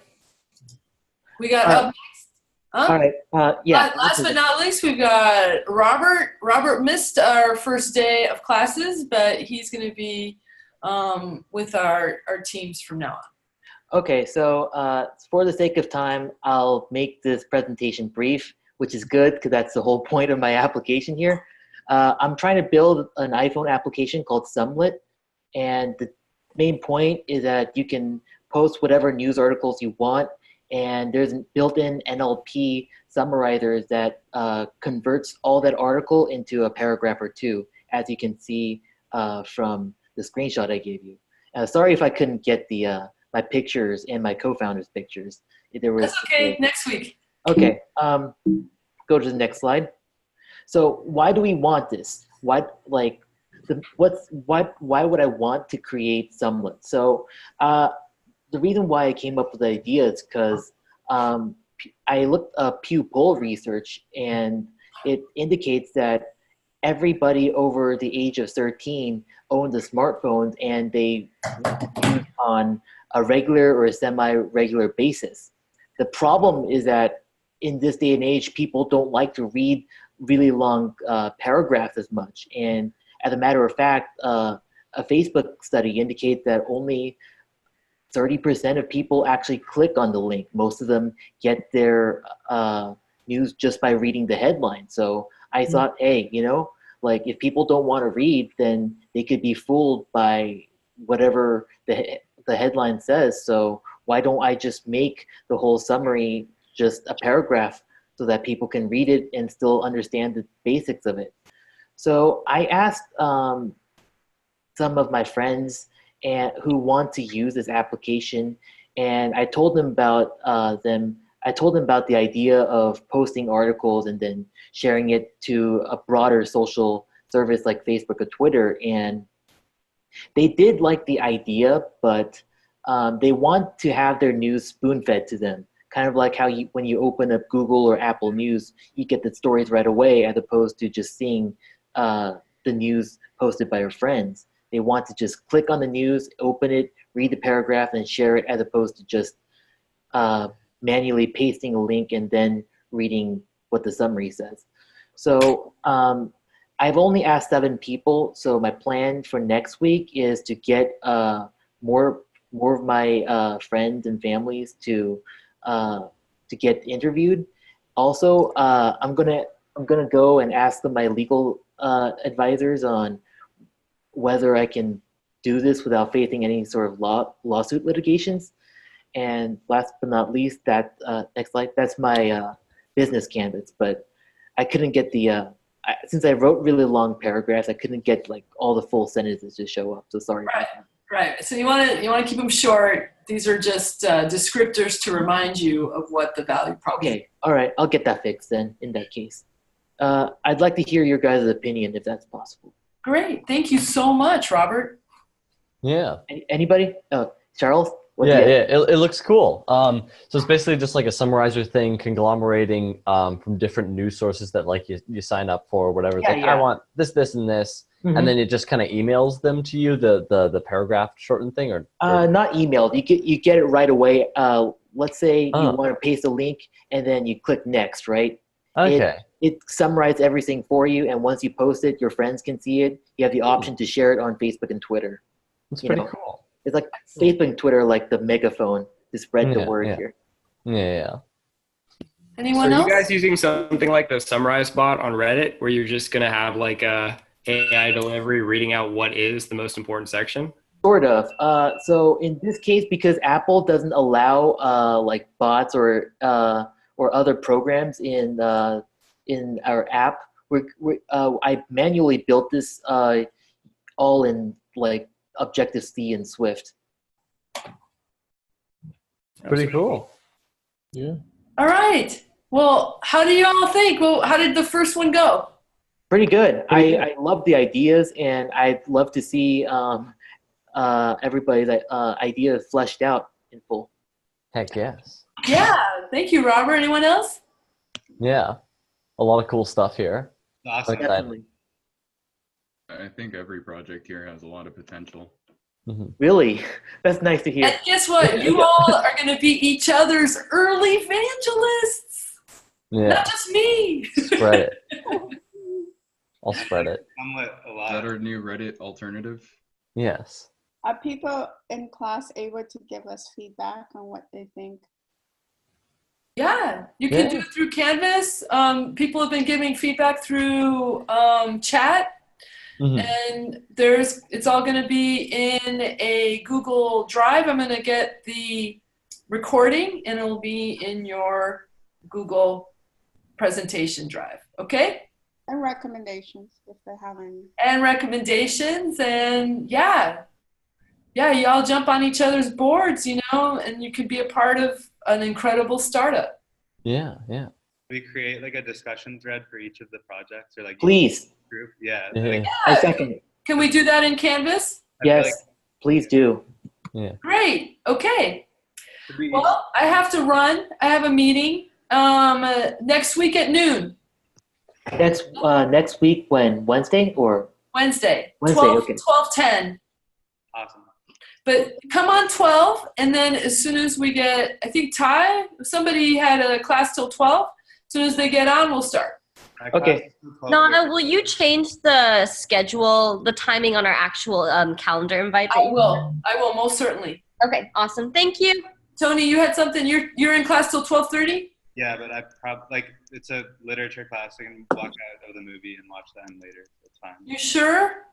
We got up next. All right. Yeah. Last but not least, we've got Robert. Robert missed our first day of classes, but he's going to be with our teams from now on. Okay, so for the sake of time, I'll make this presentation brief, which is good because that's the whole point of my application here. I'm trying to build an iPhone application called Sumlit, and the main point is that you can post whatever news articles you want, and there's a built-in NLP summarizer that converts all that article into a paragraph or two, as you can see from the screenshot I gave you. Sorry if I couldn't get the my pictures and my co-founder's pictures, there was. That's okay. Next week. Okay. Go to the next slide. So why do we want this? Why would I want to create Sumlet? So the reason why I came up with the idea is because I looked up Pew poll research, and it indicates that everybody over the age of 13 owns a smartphone, and they use on a regular or a semi-regular basis. The problem is that in this day and age, people don't like to read really long paragraphs as much. And as a matter of fact, a Facebook study indicates that only 30% of people actually click on the link. Most of them get their news just by reading the headline. So I thought, hey, like if people don't want to read, then they could be fooled by whatever the headline says. So why don't I just make the whole summary just a paragraph so that people can read it and still understand the basics of it? So I asked some of my friends who want to use this application, and I told them about the idea of posting articles and then sharing it to a broader social service like Facebook or Twitter. And they did like the idea, but they want to have their news spoon-fed to them. Kind of like how when you open up Google or Apple News, you get the stories right away as opposed to just seeing the news posted by your friends. They want to just click on the news, open it, read the paragraph, and share it as opposed to just manually pasting a link and then reading what the summary says. So I've only asked 7 people. So my plan for next week is to get more of my friends and families to get interviewed. Also, I'm gonna go and ask them my legal advisors on whether I can do this without facing any sort of lawsuit litigations. And last but not least, that next slide, that's my business canvas. But I couldn't get since I wrote really long paragraphs, I couldn't get like all the full sentences to show up. So sorry about that. Right. So you want to keep them short. These are just descriptors to remind you of what the value prop is. Okay. All right. I'll get that fixed then. In that case, I'd like to hear your guys' opinion if that's possible. Great. Thank you so much, Robert. Yeah. Anybody? Charles? It looks cool. So it's basically just like a summarizer thing, conglomerating from different news sources that like you sign up for, or whatever. Yeah, I want this, this, and this. Mm-hmm. And then it just kind of emails them to you, the paragraph shortened thing, or not emailed. You get it right away. Let's say you want to paste a link, and then you click next, right? Okay. It summarizes everything for you, and once you post it, your friends can see it. You have the option to share it on Facebook and Twitter. That's pretty cool. It's like Facebook and Twitter, like the megaphone to spread the word here. Yeah. Anyone else? Are you guys using something like the Summarize bot on Reddit, where you're just gonna have like a AI delivery reading out what is the most important section? Sort of. So in this case, because Apple doesn't allow like bots or other programs in our app, I manually built this all in like Objective-C and Swift. Pretty cool. Yeah. All right. Well, how do you all think? Well, how did the first one go? Pretty good. I love the ideas, and I'd love to see everybody's ideas fleshed out in full. Heck yes. Yeah. Thank you, Robert. Anyone else? Yeah. A lot of cool stuff here. Awesome. Definitely. I think every project here has a lot of potential. Mm-hmm. Really? That's nice to hear. And guess what? You all are going to be each other's early evangelists. Yeah. Not just me. Spread it. I'll spread it. Somewhat a Is lot. that our new Reddit alternative? Yes. Are people in class able to give us feedback on what they think? Yeah, you can do it through Canvas. People have been giving feedback through chat. Mm-hmm. And it's all going to be in a Google Drive. I'm going to get the recording, and it'll be in your Google presentation drive. Okay? And recommendations if they have any. And recommendations, and yeah, yeah, y'all jump on each other's boards, you know, and you could be a part of an incredible startup. Yeah, yeah. We create like a discussion thread for each of the projects, or like Please. group. Yeah. Yeah. I second it. Can we do that in Canvas? Yes, please do. Yeah. Great. Okay. Well, I have to run. I have a meeting next week at noon. Next week when? Wednesday or? Wednesday. Wednesday, 12, okay. 12:10. Awesome. But come on 12, and then as soon as we get, I think somebody had a class till 12. As soon as they get on, we'll start. Okay. Nana, will you change the schedule, the timing on our actual calendar invite? I will. I will, most certainly. Okay, awesome. Thank you. Tony, you had something. You're in class till 12:30? Yeah, but I probably it's a literature class. I can walk out of the movie and watch that later. It's fine. You sure?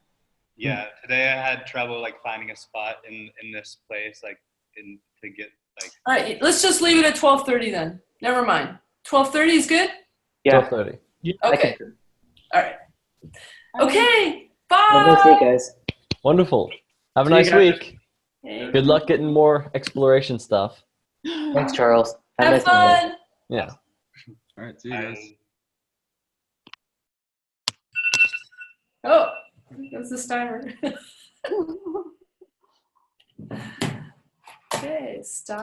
Yeah. Today I had trouble finding a spot in this place to get All right, let's just leave it at 12:30 then. Never mind. 12:30 is good? Yeah. 12:30. Okay. All right. Okay. Bye. Have a nice day, guys. Wonderful. Have a See you nice guys. week. Okay. Good luck getting more exploration stuff. Thanks, Charles. Have a Have nice day. fun. Yeah. All right, see you guys. Oh, that's the timer. Okay, stop.